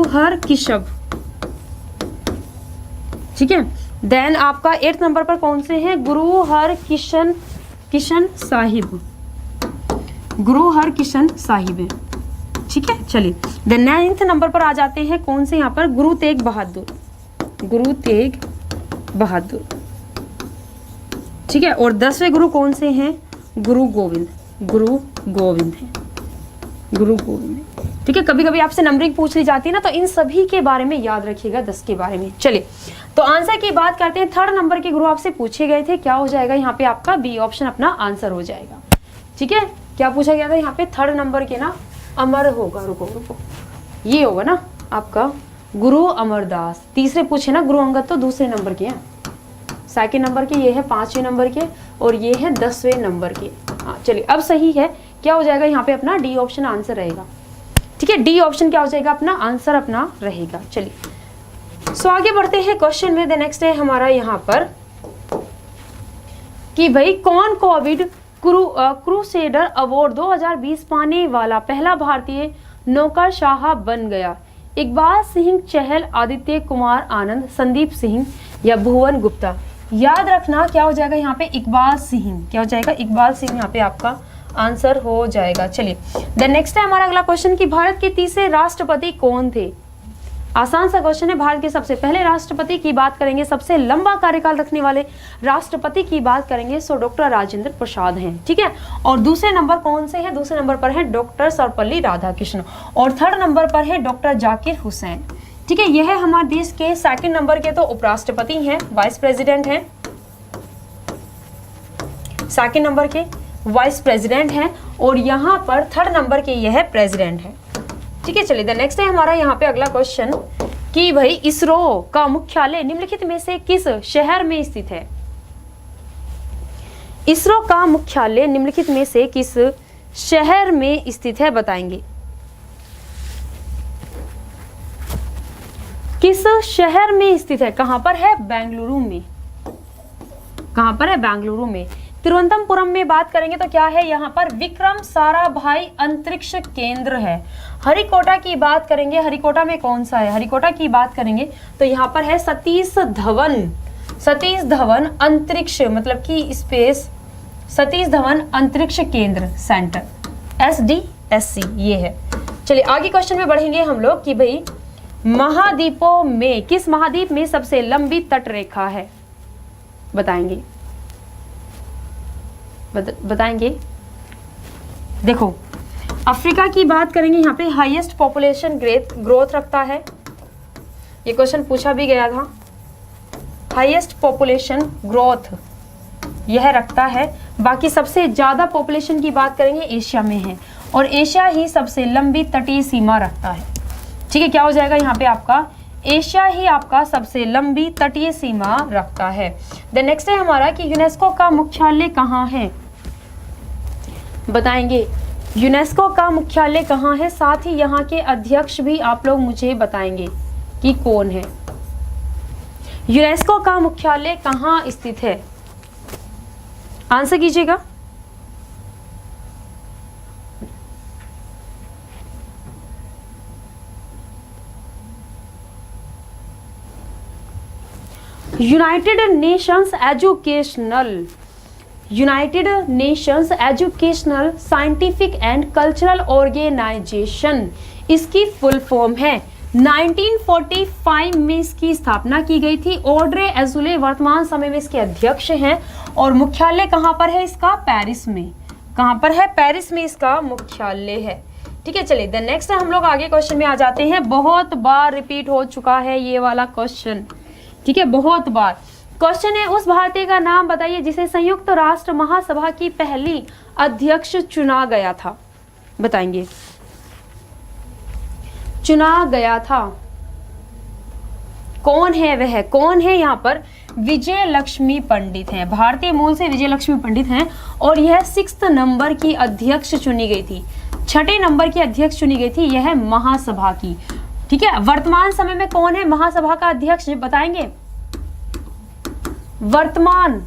हर किशव, ठीक है। देन आपका 8th नंबर पर कौन से हैं, गुरु हर किशन साहिब, गुरु हर किशन साहिब है, ठीक है। चलिए देन 9th नंबर पर आ जाते हैं कौन से यहाँ पर, गुरु तेग बहादुर, गुरु तेग बहादुर, ठीक है। और 10वें गुरु कौन से हैं, गुरु गोविंद, गुरु गोविंद है, गुरु गोविंद है, ठीक है। कभी कभी आपसे नंबरिंग पूछ ली जाती है ना, तो इन सभी के बारे में याद रखिएगा, 10 के बारे में। चलिए तो आंसर की बात करते हैं। 3rd नंबर के गुरु आपसे पूछे गए थे, क्या हो जाएगा यहाँ पे आपका बी ऑप्शन अपना आंसर हो जाएगा, ठीक है। क्या पूछा गया था यहाँ पे 3rd नंबर के ना, अमर होगा, रुको ये होगा ना आपका गुरु अमरदास। तीसरे पूछे ना गुरु अंगद, तो दूसरे नंबर के हैं, 2nd नंबर के ये है, 5वें नंबर के, और ये है 10वें नंबर के। हाँ चलिए अब सही है, क्या हो जाएगा यहाँ पे अपना डी ऑप्शन आंसर रहेगा, ठीक है। डी ऑप्शन क्या हो जाएगा अपना आंसर अपना रहेगा। चलिए सो आगे बढ़ते हैं क्वेश्चन में। द नेक्स्ट है हमारा यहाँ पर कि भाई कौन कोविड क्रूसेडर अवार्ड 2020 पाने वाला पहला भारतीय नौकरशाह बन गया। इकबाल सिंह चहल, आदित्य कुमार आनंद, संदीप सिंह या भुवन गुप्ता। याद रखना क्या हो जाएगा यहाँ पे, इकबाल सिंह, क्या हो जाएगा, इकबाल सिंह यहाँ पे आपका आंसर हो जाएगा। चलिए देन नेक्स्ट है हमारा अगला क्वेश्चन कि भारत के तीसरे राष्ट्रपति कौन थे। आसान सा क्वेश्चन है। भारत के सबसे पहले राष्ट्रपति की बात करेंगे, सबसे लंबा कार्यकाल रखने वाले राष्ट्रपति की बात करेंगे, सो डॉक्टर राजेंद्र प्रसाद हैं, ठीक है। और दूसरे नंबर कौन से हैं, दूसरे नंबर पर है डॉक्टर सर्वपल्ली राधाकृष्णन, और 3rd नंबर पर है डॉक्टर जाकिर हुसैन, ठीक है। यह है हमारे देश के 2nd नंबर के तो उपराष्ट्रपति हैं, वाइस प्रेसिडेंट हैं, 2nd नंबर के वाइस प्रेसिडेंट हैं, और यहाँ पर 3rd नंबर के यह प्रेसिडेंट है, ठीक है। चलिए नेक्स्ट है हमारा यहाँ पे अगला क्वेश्चन कि भाई इसरो का मुख्यालय निम्नलिखित में से किस शहर में स्थित है। इसरो का मुख्यालय निम्नलिखित में से किस शहर में स्थित है, बताएंगे। किस शहर में स्थित है, कहां पर है, बेंगलुरु में, कहां पर है, बेंगलुरु में। तिरुवनंतपुरम में बात करेंगे तो क्या है, यहाँ पर विक्रम साराभाई अंतरिक्ष केंद्र है। हरिकोटा की बात करेंगे, हरिकोटा में कौन सा है, हरिकोटा की बात करेंगे तो यहाँ पर है सतीश धवन अंतरिक्ष मतलब कि स्पेस, सतीश धवन अंतरिक्ष केंद्र सेंटर, SDSC ये है। चलिए आगे क्वेश्चन में बढ़ेंगे हम लोग कि भाई महाद्वीपों में किस महाद्वीप में सबसे लंबी तटरेखा है, बताएंगे, बताएंगे। देखो अफ्रीका की बात करेंगे, यहाँ पे हाईएस्ट पॉपुलेशन ग्रोथ रखता है, ये क्वेश्चन पूछा भी गया था। हाईएस्ट पॉपुलेशन ग्रोथ यह रखता है। बाकी सबसे ज्यादा पॉपुलेशन की बात करेंगे एशिया में है, और एशिया ही सबसे लंबी तटीय सीमा रखता है, ठीक है। क्या हो जाएगा यहाँ पे आपका, एशिया ही आपका सबसे लंबी तटीय सीमा रखता है। देन नेक्स्ट है हमारा कि यूनेस्को का मुख्यालय कहाँ है, बताएंगे। यूनेस्को का मुख्यालय कहाँ है, साथ ही यहाँ के अध्यक्ष भी आप लोग मुझे बताएंगे कि कौन है। यूनेस्को का मुख्यालय कहाँ स्थित है, आंसर कीजिएगा। United Nations Educational Scientific and Cultural Organization इसकी फुल फॉर्म है। 1945 में इसकी स्थापना की गई थी। ऑड्रे एजुले वर्तमान समय में इसके अध्यक्ष हैं, और मुख्यालय कहाँ पर है इसका, पेरिस में। कहाँ पर है, पेरिस में इसका मुख्यालय है, ठीक है। चलिए देन नेक्स्ट हम लोग आगे क्वेश्चन में आ जाते हैं। बहुत बार रिपीट हो चुका है ये वाला क्वेश्चन, ठीक है, बहुत बार। क्वेश्चन है उस भारतीय का नाम बताइए जिसे संयुक्त राष्ट्र महासभा की पहली अध्यक्ष चुना गया था, बताएंगे। चुना गया था, कौन है वह, कौन है यहाँ पर विजय लक्ष्मी पंडित हैं, भारतीय मूल से विजय लक्ष्मी पंडित हैं और यह 6 नंबर की अध्यक्ष चुनी गई थी, 6 नंबर की अध्यक्ष चुनी गई थी यह महासभा की। ठीक है, वर्तमान समय में कौन है महासभा का अध्यक्ष बताएंगे? वर्तमान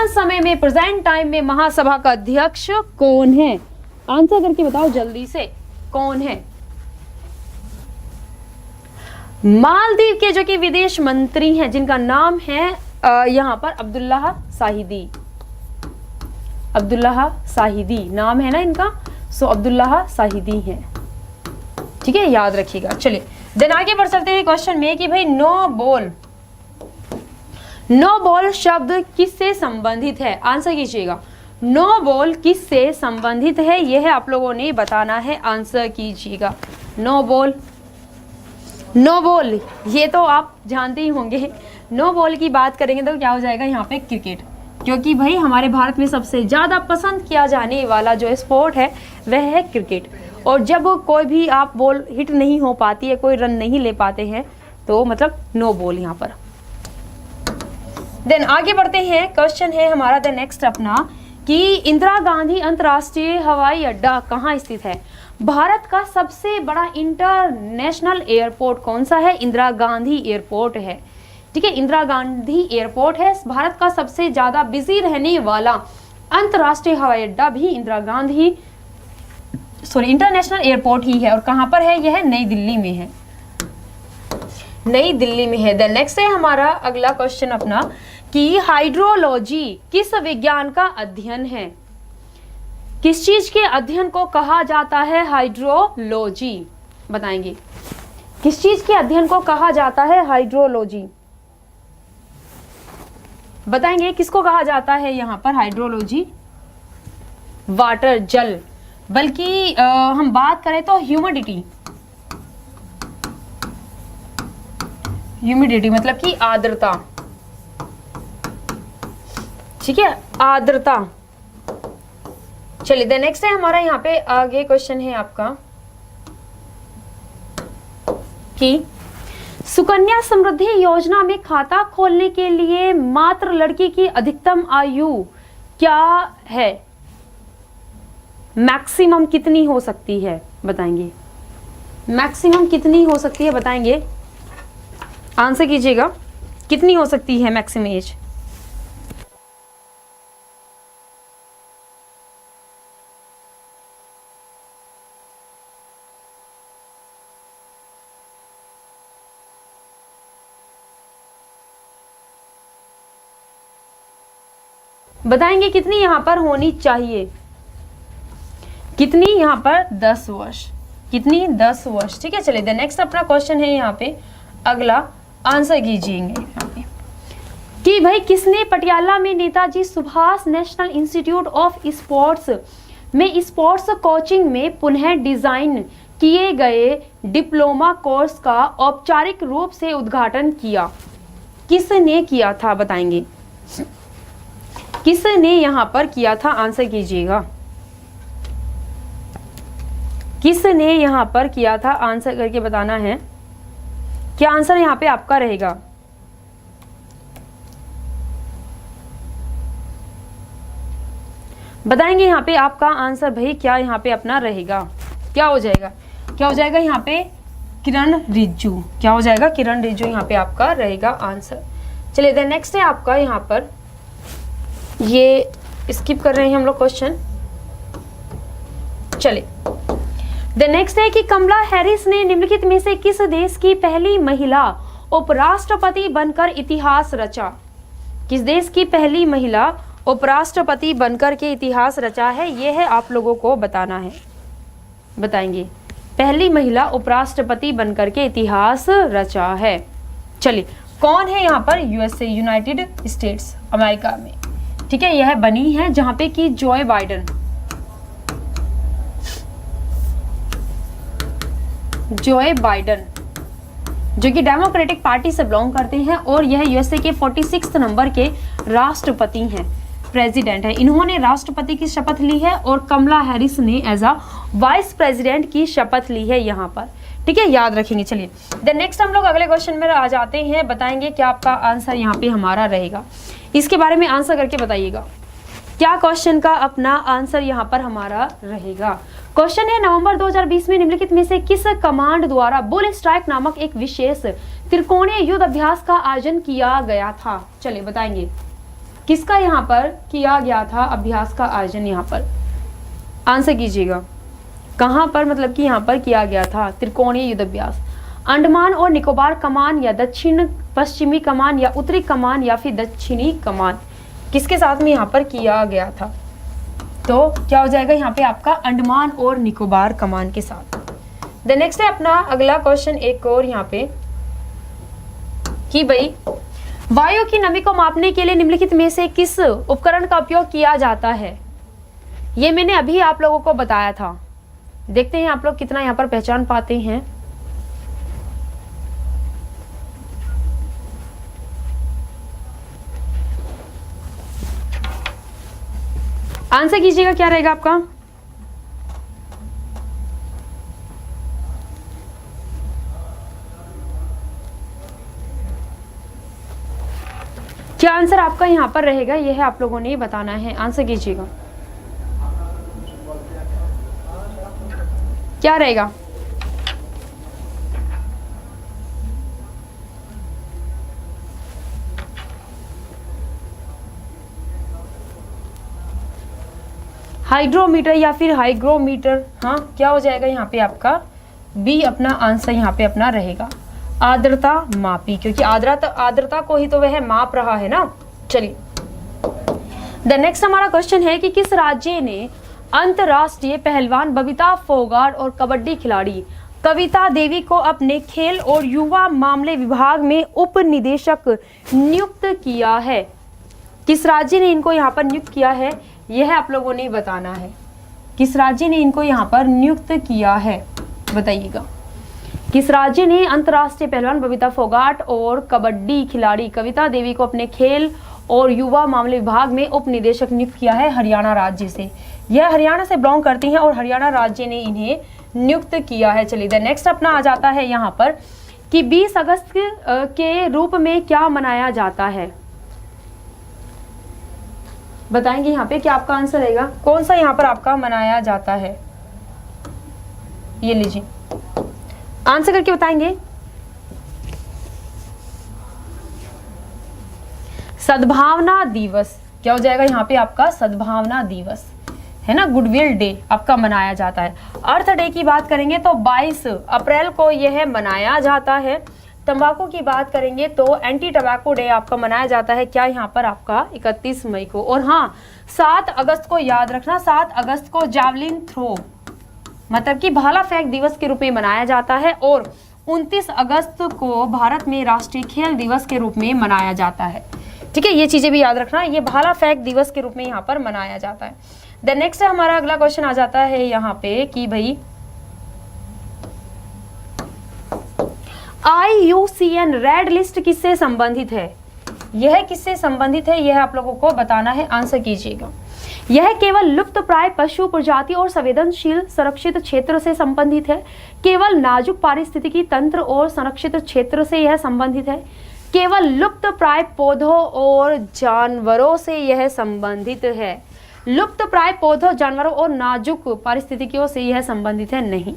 समय में प्रेजेंट टाइम में महासभा का अध्यक्ष कौन है? आंसर करके बताओ जल्दी से, कौन है? मालदीव के जो कि विदेश मंत्री हैं जिनका नाम है यहां पर अब्दुल्लाह शाहिदी, अब्दुल्लाह शाहिदी नाम है ना इनका, सो अब्दुल्लाह शाहिदी है। ठीक है, याद रखिएगा। चलिए देन आगे बढ़ चलते हैं क्वेश्चन में कि भाई नो बॉल शब्द किससे संबंधित है? आंसर कीजिएगा। नो बॉल किससे संबंधित है यह आप लोगों ने बताना है, आंसर कीजिएगा। नो बॉल ये तो आप जानते ही होंगे। नो बॉल की बात करेंगे तो क्या हो जाएगा यहाँ पे? क्रिकेट, क्योंकि भाई हमारे भारत में सबसे ज़्यादा पसंद किया जाने वाला जो स्पोर्ट है वह है क्रिकेट। और जब कोई भी आप बॉल हिट नहीं हो पाती है, कोई रन नहीं ले पाते हैं, तो मतलब नो बॉल यहाँ पर। देन आगे बढ़ते हैं, क्वेश्चन है हमारा द नेक्स्ट अपना कि इंदिरा गांधी अंतर्राष्ट्रीय हवाई अड्डा कहाँ स्थित है? भारत का सबसे बड़ा इंटरनेशनल एयरपोर्ट कौन सा है? इंदिरा गांधी एयरपोर्ट है। ठीक है, इंदिरा गांधी एयरपोर्ट है। भारत का सबसे ज्यादा बिजी रहने वाला अंतर्राष्ट्रीय हवाई अड्डा भी इंटरनेशनल एयरपोर्ट ही है। और कहां पर है यह? नई दिल्ली में है, नई दिल्ली में है। देन नेक्स्ट है हमारा अगला क्वेश्चन अपना कि हाइड्रोलॉजी किस विज्ञान का अध्ययन है? किस चीज के अध्ययन को कहा जाता है हाइड्रोलॉजी? बताएंगे किस चीज के अध्ययन को कहा जाता है हाइड्रोलॉजी? बताएंगे किसको कहा जाता है यहाँ पर हाइड्रोलॉजी? वाटर, जल, बल्कि हम बात करें तो ह्यूमिडिटी मतलब कि आर्द्रता। ठीक है, आर्द्रता। चलिए देन नेक्स्ट है हमारा यहाँ पे आगे क्वेश्चन है आपका कि सुकन्या समृद्धि योजना में खाता खोलने के लिए मात्र लड़की की अधिकतम आयु क्या है? मैक्सिमम कितनी हो सकती है? बताएंगे मैक्सिमम कितनी हो सकती है? बताएंगे, आंसर कीजिएगा। कितनी हो सकती है मैक्सिमम एज? बताएंगे कितनी यहाँ पर होनी चाहिए? कितनी यहाँ पर? 10 वर्ष। कितनी? 10 वर्ष। ठीक है, चलिए द नेक्स्ट अपना क्वेश्चन है यहाँ पे अगला, आंसर कीजिएंगे यहाँ पे कि भाई किसने पटियाला में Netaji Subhash national institute of sports में स्पोर्ट्स कोचिंग में पुनः डिजाइन किए गए डिप्लोमा कोर्स का औपचारिक रूप से उद्घाटन किया? किसने किया था? बताएंगे किसने यहाँ पर किया था? आंसर कीजिएगा। किसने यहाँ पर किया था? आंसर करके बताना है। क्या आंसर यहाँ पे आपका रहेगा? बताएंगे यहाँ पे आपका आंसर भाई क्या यहाँ पे अपना रहेगा? क्या हो जाएगा? क्या हो जाएगा यहाँ पे? किरण रिजिजू। क्या हो जाएगा? किरण रिजिजू यहाँ पे आपका रहेगा आंसर। चलिए देन नेक्स्ट है आपका यहाँ पर, ये स्किप कर रहे हैं हम लोग क्वेश्चन। चलिए द नेक्स्ट है कि कमला हैरिस ने निम्नलिखित में से किस देश की पहली महिला उपराष्ट्रपति बनकर इतिहास रचा? किस देश की पहली महिला उपराष्ट्रपति बनकर के इतिहास रचा है? यह है आप लोगों को बताना है। बताएंगे पहली महिला उपराष्ट्रपति बनकर के इतिहास रचा है। चलिए कौन है यहाँ पर? यूएसए, यूनाइटेड स्टेट्स अमेरिका में। ठीक है, यह बनी है जहां पे कि जोए बाइडेन, जो कि डेमोक्रेटिक पार्टी से बिलोंग करते हैं और यह यूएसए के 46 नंबर के राष्ट्रपति हैं, प्रेसिडेंट है। इन्होंने राष्ट्रपति की शपथ ली है और कमला हैरिस ने एज अ वाइस प्रेसिडेंट की शपथ ली है यहाँ पर। ठीक है, याद रखेंगे। चलिए देन नेक्स्ट हम लोग अगले क्वेश्चन में आ जाते हैं, बताएंगे क्या आपका आंसर यहाँ पे हमारा रहेगा, इसके बारे में आंसर करके बताइएगा क्या क्वेश्चन का अपना आंसर यहाँ पर हमारा रहेगा। क्वेश्चन है, नवंबर 2020 में निम्नलिखित में से किस कमांड द्वारा बुल स्ट्राइक नामक एक विशेष त्रिकोणीय युद्ध अभ्यास का आयोजन किया गया था। चलिए बताएंगे किसका यहाँ पर किया गया था अभ्यास का आयोजन, यहाँ पर आंसर कीजिएगा कहाँ पर मतलब कि यहाँ पर किया गया था त्रिकोणीय युद्ध अभ्यास। अंडमान और निकोबार कमान या दक्षिण पश्चिमी कमान या उत्तरी कमान या फिर दक्षिणी कमान, किसके साथ में यहाँ पर किया गया था? तो क्या हो जाएगा यहाँ पे आपका अंडमान और निकोबार कमान के साथ। द नेक्स्ट है अपना अगला क्वेश्चन एक और यहाँ पे कि भाई वायु की नमी को मापने के लिए निम्नलिखित में से किस उपकरण का उपयोग किया जाता है? ये मैंने अभी आप लोगों को बताया था, देखते हैं आप लोग कितना यहाँ पर पहचान पाते हैं। आंसर कीजिएगा क्या रहेगा आपका? क्या आंसर आपका यहाँ पर रहेगा, यह है आप लोगों ने बताना है। आंसर कीजिएगा क्या रहेगा? हाइड्रोमीटर या फिर हाइग्रोमीटर। हाँ, क्या हो जाएगा यहाँ पे आपका? बी अपना आंसर यहाँ पे अपना रहेगा, आर्द्रता मापी, क्योंकि आर्द्रता को ही तो वह माप रहा है ना। चलिए द नेक्स्ट हमारा क्वेश्चन है कि किस राज्य ने अंतरराष्ट्रीय पहलवान बबीता फोगाट और कबड्डी खिलाड़ी कविता देवी को अपने खेल और युवा मामले विभाग में उप निदेशक नियुक्त किया है? किस राज्य ने इनको यहाँ पर नियुक्त किया है, यह आप लोगों ने बताना है। किस राज्य ने इनको यहाँ पर नियुक्त किया है बताइएगा। किस राज्य ने अंतर्राष्ट्रीय पहलवान बबीता फोगाट और कबड्डी खिलाड़ी कविता देवी को अपने खेल और युवा मामले विभाग में उप निदेशक नियुक्त किया है? हरियाणा राज्य से। यह हरियाणा से बिलोंग करती हैं और हरियाणा राज्य ने इन्हें नियुक्त किया है। चलिए द नेक्स्ट अपना आ जाता है यहाँ पर कि 20 अगस्त के रूप में क्या मनाया जाता है? बताएंगे यहाँ पे क्या आपका आंसर रहेगा, कौन सा यहाँ पर आपका मनाया जाता है? ये लीजिए आंसर करके बताएंगे। सद्भावना दिवस। क्या हो जाएगा यहाँ पे आपका? सद्भावना दिवस है ना, गुडविल डे आपका मनाया जाता है। अर्थ डे की बात करेंगे तो 22 अप्रैल को यह मनाया जाता है। तंबाकू की बात करेंगे तो एंटी टबैको डे आपका मनाया जाता है क्या यहाँ पर आपका? 31 मई को। और हाँ 7 अगस्त को याद रखना, 7 अगस्त को जावलिन थ्रो मतलब कि भाला फेंक दिवस के रूप में मनाया जाता है। और 29 अगस्त को भारत में राष्ट्रीय खेल दिवस के रूप में मनाया जाता है। ठीक है, ये चीजें भी याद रखना, ये भाला फेंक दिवस के रूप में यहाँ पर मनाया जाता है। द नेक्स्ट हमारा अगला क्वेश्चन आ जाता है यहाँ पे कि भाई IUCN रेड लिस्ट किससे संबंधित है? यह किससे संबंधित है, यह आप लोगों को बताना है। आंसर कीजिएगा। यह केवल लुप्त प्राय पशु प्रजाति और संवेदनशील संरक्षित क्षेत्र से संबंधित है, केवल नाजुक पारिस्थितिकी तंत्र और संरक्षित क्षेत्र से यह संबंधित है, केवल लुप्त प्राय पौधों और जानवरों से यह संबंधित है। लुप्त प्राय पौधों, जानवरों और नाजुक पारिस्थितिकियों से यह संबंधित है नहीं।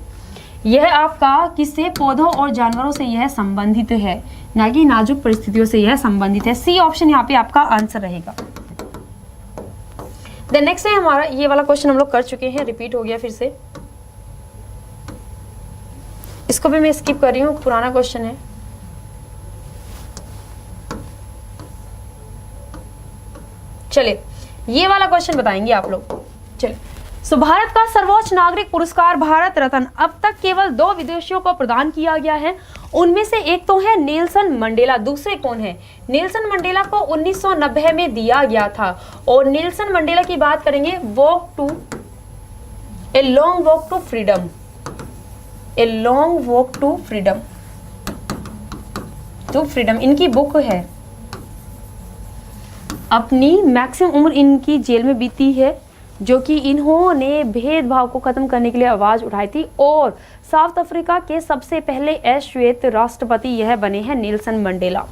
यह आपका किससे? पौधों और जानवरों से यह संबंधित है, ना कि नाजुक परिस्थितियों से यह संबंधित है। सी ऑप्शन यहाँ पे आपका आंसर रहेगा। द नेक्स्ट है हमारा, ये वाला क्वेश्चन हम लोग कर चुके हैं, रिपीट हो गया फिर से, इसको भी मैं स्किप कर रही हूँ, पुराना क्वेश्चन है। चलिए ये वाला क्वेश्चन बताएंगे आप लोग। चलिए सो भारत का सर्वोच्च नागरिक पुरस्कार भारत रत्न अब तक केवल 2 विदेशियों को प्रदान किया गया है। उनमें से एक तो है नेल्सन मंडेला, दूसरे कौन है? नेल्सन मंडेला को 1990 में दिया गया था। और नेल्सन मंडेला की बात करेंगे, a long walk to freedom, a long walk to freedom इनकी बुक है। अपनी मैक्सिमम उम्र इनकी जेल में बीती है जो कि इन्होंने भेदभाव को खत्म करने के लिए आवाज उठाई थी। और साउथ अफ्रीका के सबसे पहले अश्वेत राष्ट्रपति यह बने हैं नेल्सन मंडेला।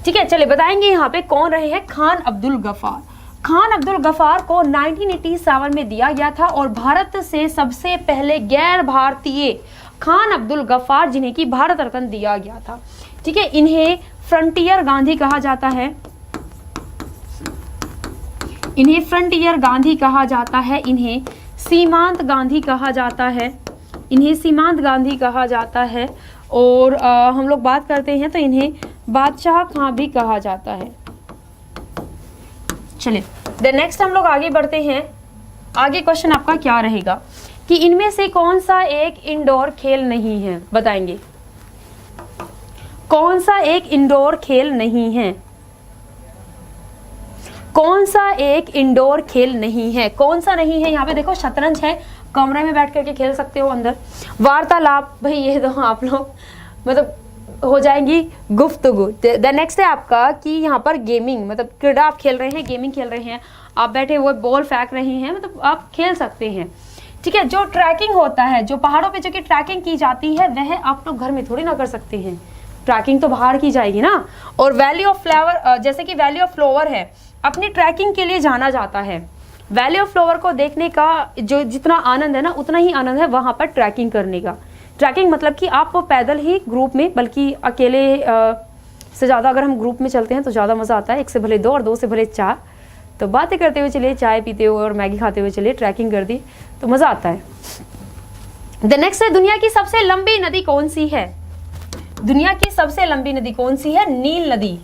ठीक है, चलिए बताएंगे यहाँ पे कौन रहे हैं। खान अब्दुल गफ्फार। खान अब्दुल गफ्फार को 1987 में दिया गया था और भारत से सबसे पहले गैर भारतीय खान अब्दुल गफ्फार जिन्हें की भारत रत्न दिया गया था। ठीक है, इन्हें फ्रंटियर गांधी कहा जाता है, इन्हें फ्रंटियर गांधी कहा जाता है, इन्हें सीमांत गांधी कहा जाता है, इन्हें सीमांत गांधी कहा जाता है। और हम लोग बात करते हैं तो इन्हें बादशाह खां भी कहा जाता है। चलिए द नेक्स्ट हम लोग आगे बढ़ते हैं। आगे क्वेश्चन आपका क्या रहेगा कि इनमें से कौन सा एक इंडोर खेल नहीं है, बताएंगे कौन सा एक इंडोर खेल नहीं है, कौन सा एक इंडोर खेल नहीं है, कौन सा नहीं है। यहाँ पे देखो शतरंज है, कमरे में बैठ करके खेल सकते हो अंदर। वार्तालाप, भाई ये तो आप लोग मतलब हो जाएंगी गुफ्तगू। द नेक्स्ट है आपका कि यहाँ पर गेमिंग, मतलब क्रीड़ा आप खेल रहे हैं, गेमिंग खेल रहे हैं, आप बैठे हुए बॉल फेंक रहे हैं, मतलब आप खेल सकते हैं। ठीक है, जो ट्रैकिंग होता है, जो पहाड़ों पे जो कि ट्रैकिंग की जाती है, वह आप लोग घर में थोड़ी ना कर सकते हैं, ट्रैकिंग तो बाहर की जाएगी ना। और वैली ऑफ फ्लावर, जैसे कि वैली ऑफ फ्लावर है, अपनी ट्रैकिंग के लिए जाना जाता है। वैली ऑफ फ्लावर को देखने का जो जितना आनंद है ना, उतना ही आनंद है वहाँ पर ट्रैकिंग करने का। ट्रैकिंग मतलब कि आप पैदल ही ग्रुप में, बल्कि अकेले से ज़्यादा अगर हम ग्रुप में चलते हैं तो ज़्यादा मज़ा आता है। एक से भले दो और दो से भले चार, तो बातें करते हुए चलिए, चाय पीते हुए और मैगी खाते हुए चलिए, ट्रैकिंग कर दी तो मज़ा आता है। द नेक्स्ट है, दुनिया की सबसे लंबी नदी कौन सी है। दुनिया की सबसे लंबी नदी कौन सी है, नील नदी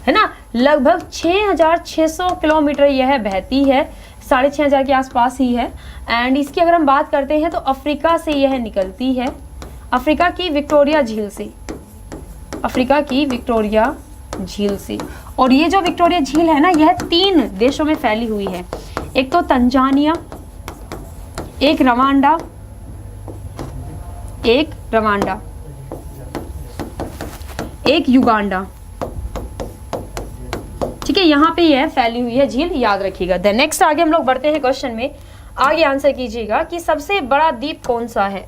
है ना। लगभग 6600 किलोमीटर यह बहती है, 6500 के आसपास ही है। एंड इसकी अगर हम बात करते हैं तो अफ्रीका से यह निकलती है, अफ्रीका की विक्टोरिया झील से, अफ्रीका की विक्टोरिया झील से। और ये जो विक्टोरिया झील है ना, यह 3 देशों में फैली हुई है। एक तो तंजानिया, एक रवांडा, एक रवांडा, एक युगांडा। ठीक है, यहाँ पे यह फैली हुई है झील, याद रखिएगा। द नेक्स्ट आगे हम लोग बढ़ते हैं क्वेश्चन में। आगे आंसर कीजिएगा कि सबसे बड़ा द्वीप कौन सा है।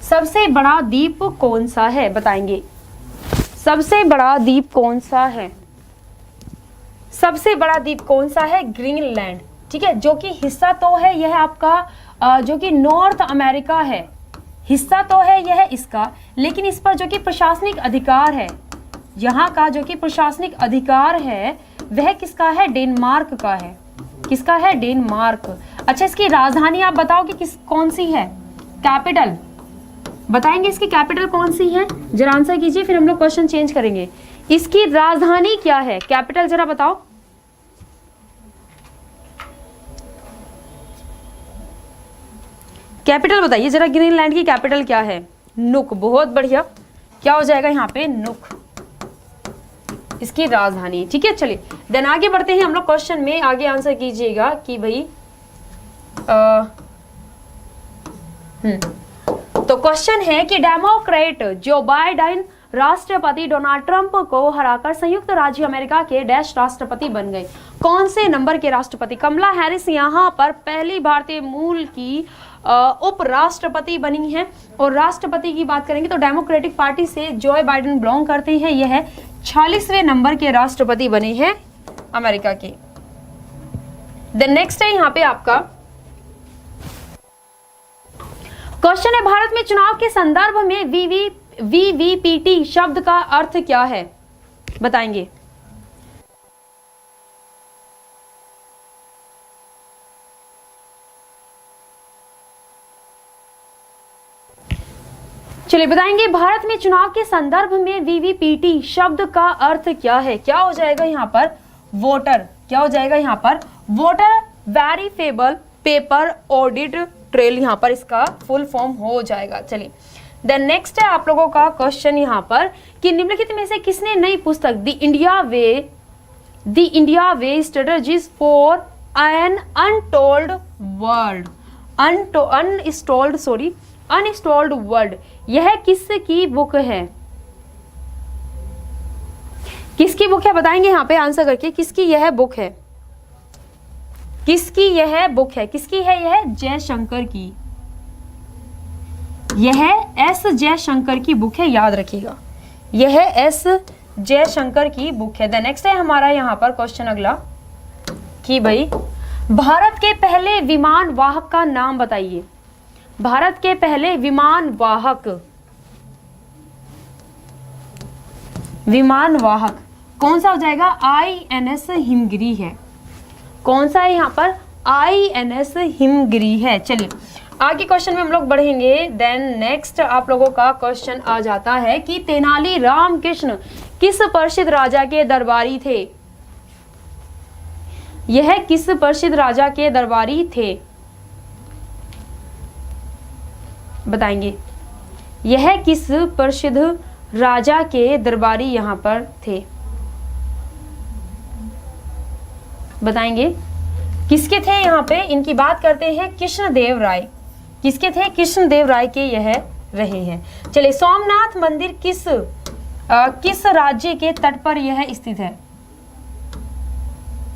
सबसे बड़ा द्वीप कौन सा है, बताएंगे सबसे बड़ा द्वीप कौन सा है। सबसे बड़ा द्वीप कौन सा है, ग्रीनलैंड। ठीक है, जो कि हिस्सा तो है यह आपका जो कि नॉर्थ अमेरिका है, हिस्सा तो है यह इसका, लेकिन इस पर जो कि प्रशासनिक अधिकार है, यहाँ का जो कि प्रशासनिक अधिकार है वह किसका है, डेनमार्क का है। किसका है, डेनमार्क। अच्छा, इसकी राजधानी आप बताओ कि कौन सी है, कैपिटल बताएंगे इसकी कैपिटल कौन सी है, जरा आंसर कीजिए, फिर हम लोग क्वेश्चन चेंज करेंगे। इसकी राजधानी क्या है, कैपिटल जरा बताओ। कैपिटल बताइए जरा, ग्रीनलैंड की कैपिटल क्या है, नुक। बहुत बढ़िया, क्या हो जाएगा यहाँ पे, नुक इसकी राजधानी। ठीक है, चलिए देन आगे बढ़ते हैं हम लोग क्वेश्चन में। आगे आंसर कीजिएगा कि भाई तो क्वेश्चन है कि डेमोक्रेट जो बाइडेन राष्ट्रपति डोनाल्ड ट्रंप को हराकर संयुक्त राज्य अमेरिका के डैश राष्ट्रपति बन गए। कौन से नंबर के राष्ट्रपति। कमला हैरिस यहाँ पर पहली भारतीय मूल की उपराष्ट्रपति बनी है। और राष्ट्रपति की बात करेंगे तो डेमोक्रेटिक पार्टी से जो बाइडेन बिलोंग करते हैं, यह 46वें नंबर के राष्ट्रपति बने हैं अमेरिका के। द नेक्स्ट है यहाँ पे आपका क्वेश्चन है, भारत में चुनाव के संदर्भ में वीवीपीटी शब्द का अर्थ क्या है, बताएंगे। चलिए बताएंगे, भारत में चुनाव के संदर्भ में वीवीपीटी शब्द का अर्थ क्या है। क्या हो जाएगा यहाँ पर, वोटर। क्या हो जाएगा यहाँ पर, वोटर वेरिफेबल पेपर ऑडिट ट्रेल, यहाँ पर इसका फुल फॉर्म हो जाएगा। चलिए द नेक्स्ट है आप लोगों का क्वेश्चन यहाँ पर कि निम्नलिखित में से किसने नई पुस्तक the India way strategies for an untold world, uninstalled world, यह किसकी बुक है, किसकी बुक है, बताएंगे यहाँ पे आंसर करके, किसकी यह बुक है। किसकी यह बुक है? किसकी है यह? जयशंकर की। यह एस जयशंकर की बुक है, याद रखिएगा, यह एस जयशंकर की बुक है। द नेक्स्ट है हमारा यहाँ पर क्वेश्चन अगला कि भाई भारत के पहले विमान वाहक का नाम बताइए। भारत के पहले विमान वाहक कौन सा हो जाएगा? INS हिमगिरी है। कौन सा है यहाँ पर? INS हिमगिरी है। चलिए आगे क्वेश्चन में हम लोग बढ़ेंगे। देन नेक्स्ट आप लोगों का क्वेश्चन आ जाता है कि तेनाली रामकृष्ण किस प्रसिद्ध राजा के दरबारी थे? यह किस प्रसिद्ध राजा के दरबारी थे? बताएंगे। यह किस प्रसिद्ध राजा के दरबारी यहाँ पर थे? बताएंगे। किसके थे यहाँ पे? इनकी बात करते हैं कृष्णदेव राय। किसके थे? कृष्णदेव राय के यह रहे हैं। चलिए सोमनाथ मंदिर किस राज्य के तट पर यह स्थित है?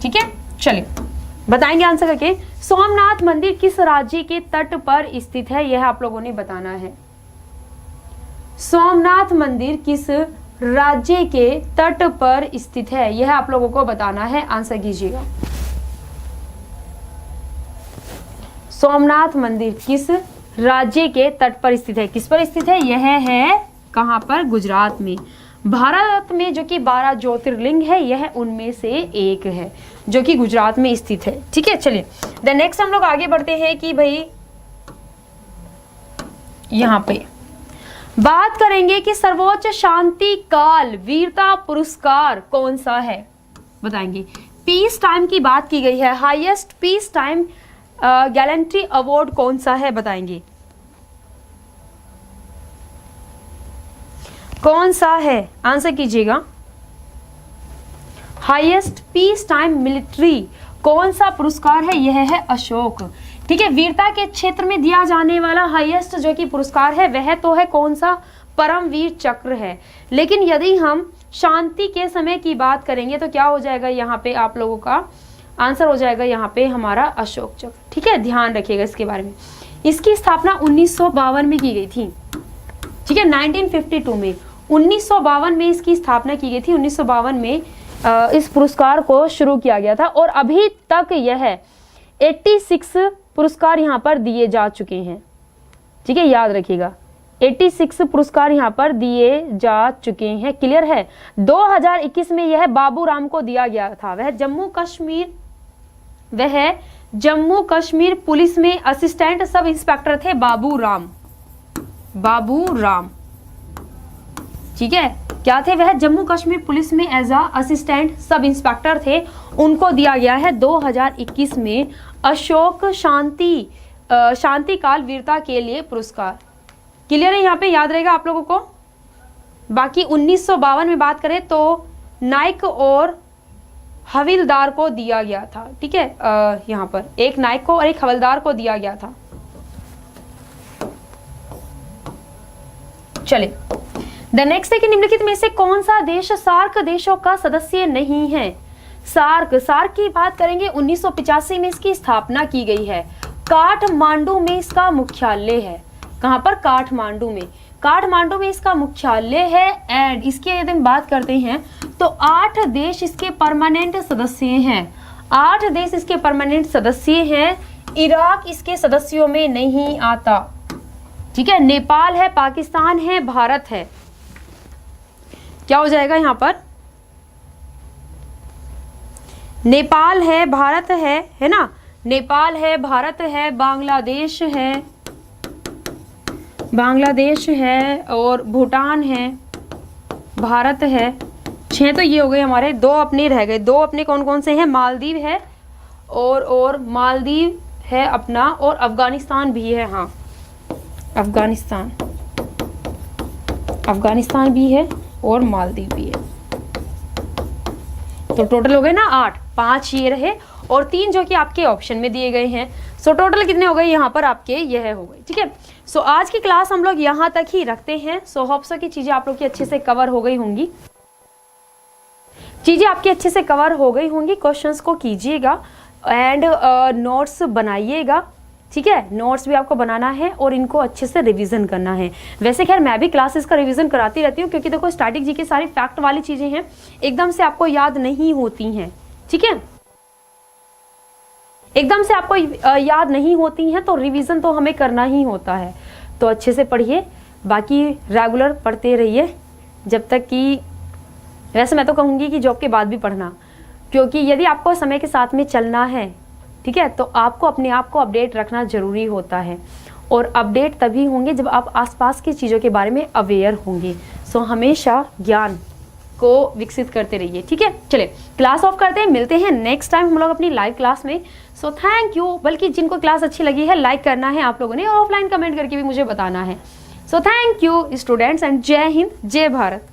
ठीक है, चलिए बताएंगे आंसर करके। सोमनाथ मंदिर किस राज्य के तट पर स्थित है, यह आप लोगों ने बताना है। सोमनाथ मंदिर किस राज्य के तट पर स्थित है, यह आप लोगों को बताना है। आंसर कीजिएगा। सोमनाथ मंदिर किस राज्य के तट पर स्थित है? किस पर स्थित है? यह है कहां पर? गुजरात में। भारत में जो कि 12 ज्योतिर्लिंग है, यह उनमें से एक है जो कि गुजरात में स्थित है। ठीक है, चलिए देन नेक्स्ट हम लोग आगे बढ़ते हैं कि भाई यहां पे बात करेंगे कि सर्वोच्च शांति काल वीरता पुरस्कार कौन सा है? बताएंगे। पीस टाइम की बात की गई है। Highest peace time gallantry award कौन सा है? बताएंगे। कौन सा है? आंसर कीजिएगा। हाईएस्ट पीस टाइम मिलिट्री कौन सा पुरस्कार है? यह है अशोक। ठीक है, वीरता के क्षेत्र में दिया जाने वाला हाईएस्ट जो कि पुरस्कार है वह तो है कौन सा? परमवीर चक्र है। लेकिन यदि हम शांति के समय की बात करेंगे तो क्या हो जाएगा? यहाँ पे आप लोगों का आंसर हो जाएगा यहाँ पे हमारा अशोक चक्र। ठीक है, ध्यान रखिएगा इसके बारे में। इसकी स्थापना 1952 में की गई थी। ठीक है, 1952 में 1952 में इसकी स्थापना की गई थी। 1952 में इस पुरस्कार को शुरू किया गया था और अभी तक यह 86 पुरस्कार यहाँ पर दिए जा चुके हैं। ठीक है, याद रखिएगा 86 पुरस्कार यहाँ पर दिए जा चुके हैं। क्लियर है। 2021 में यह बाबू राम को दिया गया था। वह जम्मू कश्मीर पुलिस में असिस्टेंट सब इंस्पेक्टर थे। बाबू राम। ठीक है, क्या थे? वह जम्मू कश्मीर पुलिस में as a assistant sub inspector थे। उनको दिया गया है 2021 में अशोक शांति काल वीरता के लिए पुरस्कार। क्लियर है, यहाँ पे याद रहेगा आप लोगों को। बाकी 1952 में बात करें तो नाइक और हवलदार को दिया गया था। ठीक है, यहाँ पर एक नाइक को और एक हवलदार को दिया गया था। चलिए द नेक्स्ट है कि निम्नलिखित में से कौन सा देश सार्क देशों का सदस्य नहीं है? सार्क की बात करेंगे। 1985 में इसकी स्थापना की गई है। काठमांडू में इसका मुख्यालय है। कहां पर? काठमांडू में। काठमांडू में इसका मुख्यालय है। एंड इसकी यदि हम बात करते हैं तो 8 देश इसके परमानेंट सदस्य हैं। 8 देश इसके परमानेंट सदस्य हैं। इराक इसके सदस्यों में नहीं आता। ठीक है, नेपाल है, पाकिस्तान है, भारत है। क्या हो जाएगा यहाँ पर? नेपाल है, भारत है ना? नेपाल है, भारत है, बांग्लादेश है और भूटान है, भारत है। 6 तो ये हो गए हमारे। 2 अपने रह गए। 2 अपने कौन कौन से हैं? मालदीव है और मालदीव है अपना, और अफगानिस्तान भी है। हाँ, अफगानिस्तान भी है और मालदीव भी है। तो टोटल हो गए ना 8। 5 ये रहे और 3 जो कि आपके ऑप्शन में दिए गए हैं। सो टोटल कितने हो गए यहाँ पर आपके? यह हो गए। ठीक है, सो आज की क्लास हम लोग यहाँ तक ही रखते हैं। सो होप सो की चीजें आप लोग की अच्छे से कवर हो गई होंगी। क्वेश्चंस को कीजिएगा। एंड नोट्स बनाइएगा, ठीक है, नोट्स भी आपको बनाना है और इनको अच्छे से रिवीजन करना है। वैसे खैर मैं भी क्लासेस का रिवीजन कराती रहती हूँ, क्योंकि देखो स्टैटिक जी के सारी फैक्ट वाली चीज़ें हैं, एकदम से आपको याद नहीं होती हैं, ठीक है, एकदम से आपको याद नहीं होती हैं, तो रिवीजन तो हमें करना ही होता है। तो अच्छे से पढ़िए, बाकी रेगुलर पढ़ते रहिए जब तक कि, वैसे मैं तो कहूँगी कि जॉब के बाद भी पढ़ना, क्योंकि यदि आपको समय के साथ में चलना है, ठीक है, तो आपको अपने आप को अपडेट रखना ज़रूरी होता है। और अपडेट तभी होंगे जब आप आसपास की चीज़ों के बारे में अवेयर होंगे। सो हमेशा ज्ञान को विकसित करते रहिए, ठीक है। चलिए क्लास ऑफ करते हैं, मिलते हैं नेक्स्ट टाइम हम लोग अपनी लाइव क्लास में। So thank you. बल्कि जिनको क्लास अच्छी लगी है लाइक करना है आप लोगों ने, ऑफलाइन कमेंट करके भी मुझे बताना है। So thank you students and जय हिंद, जय भारत।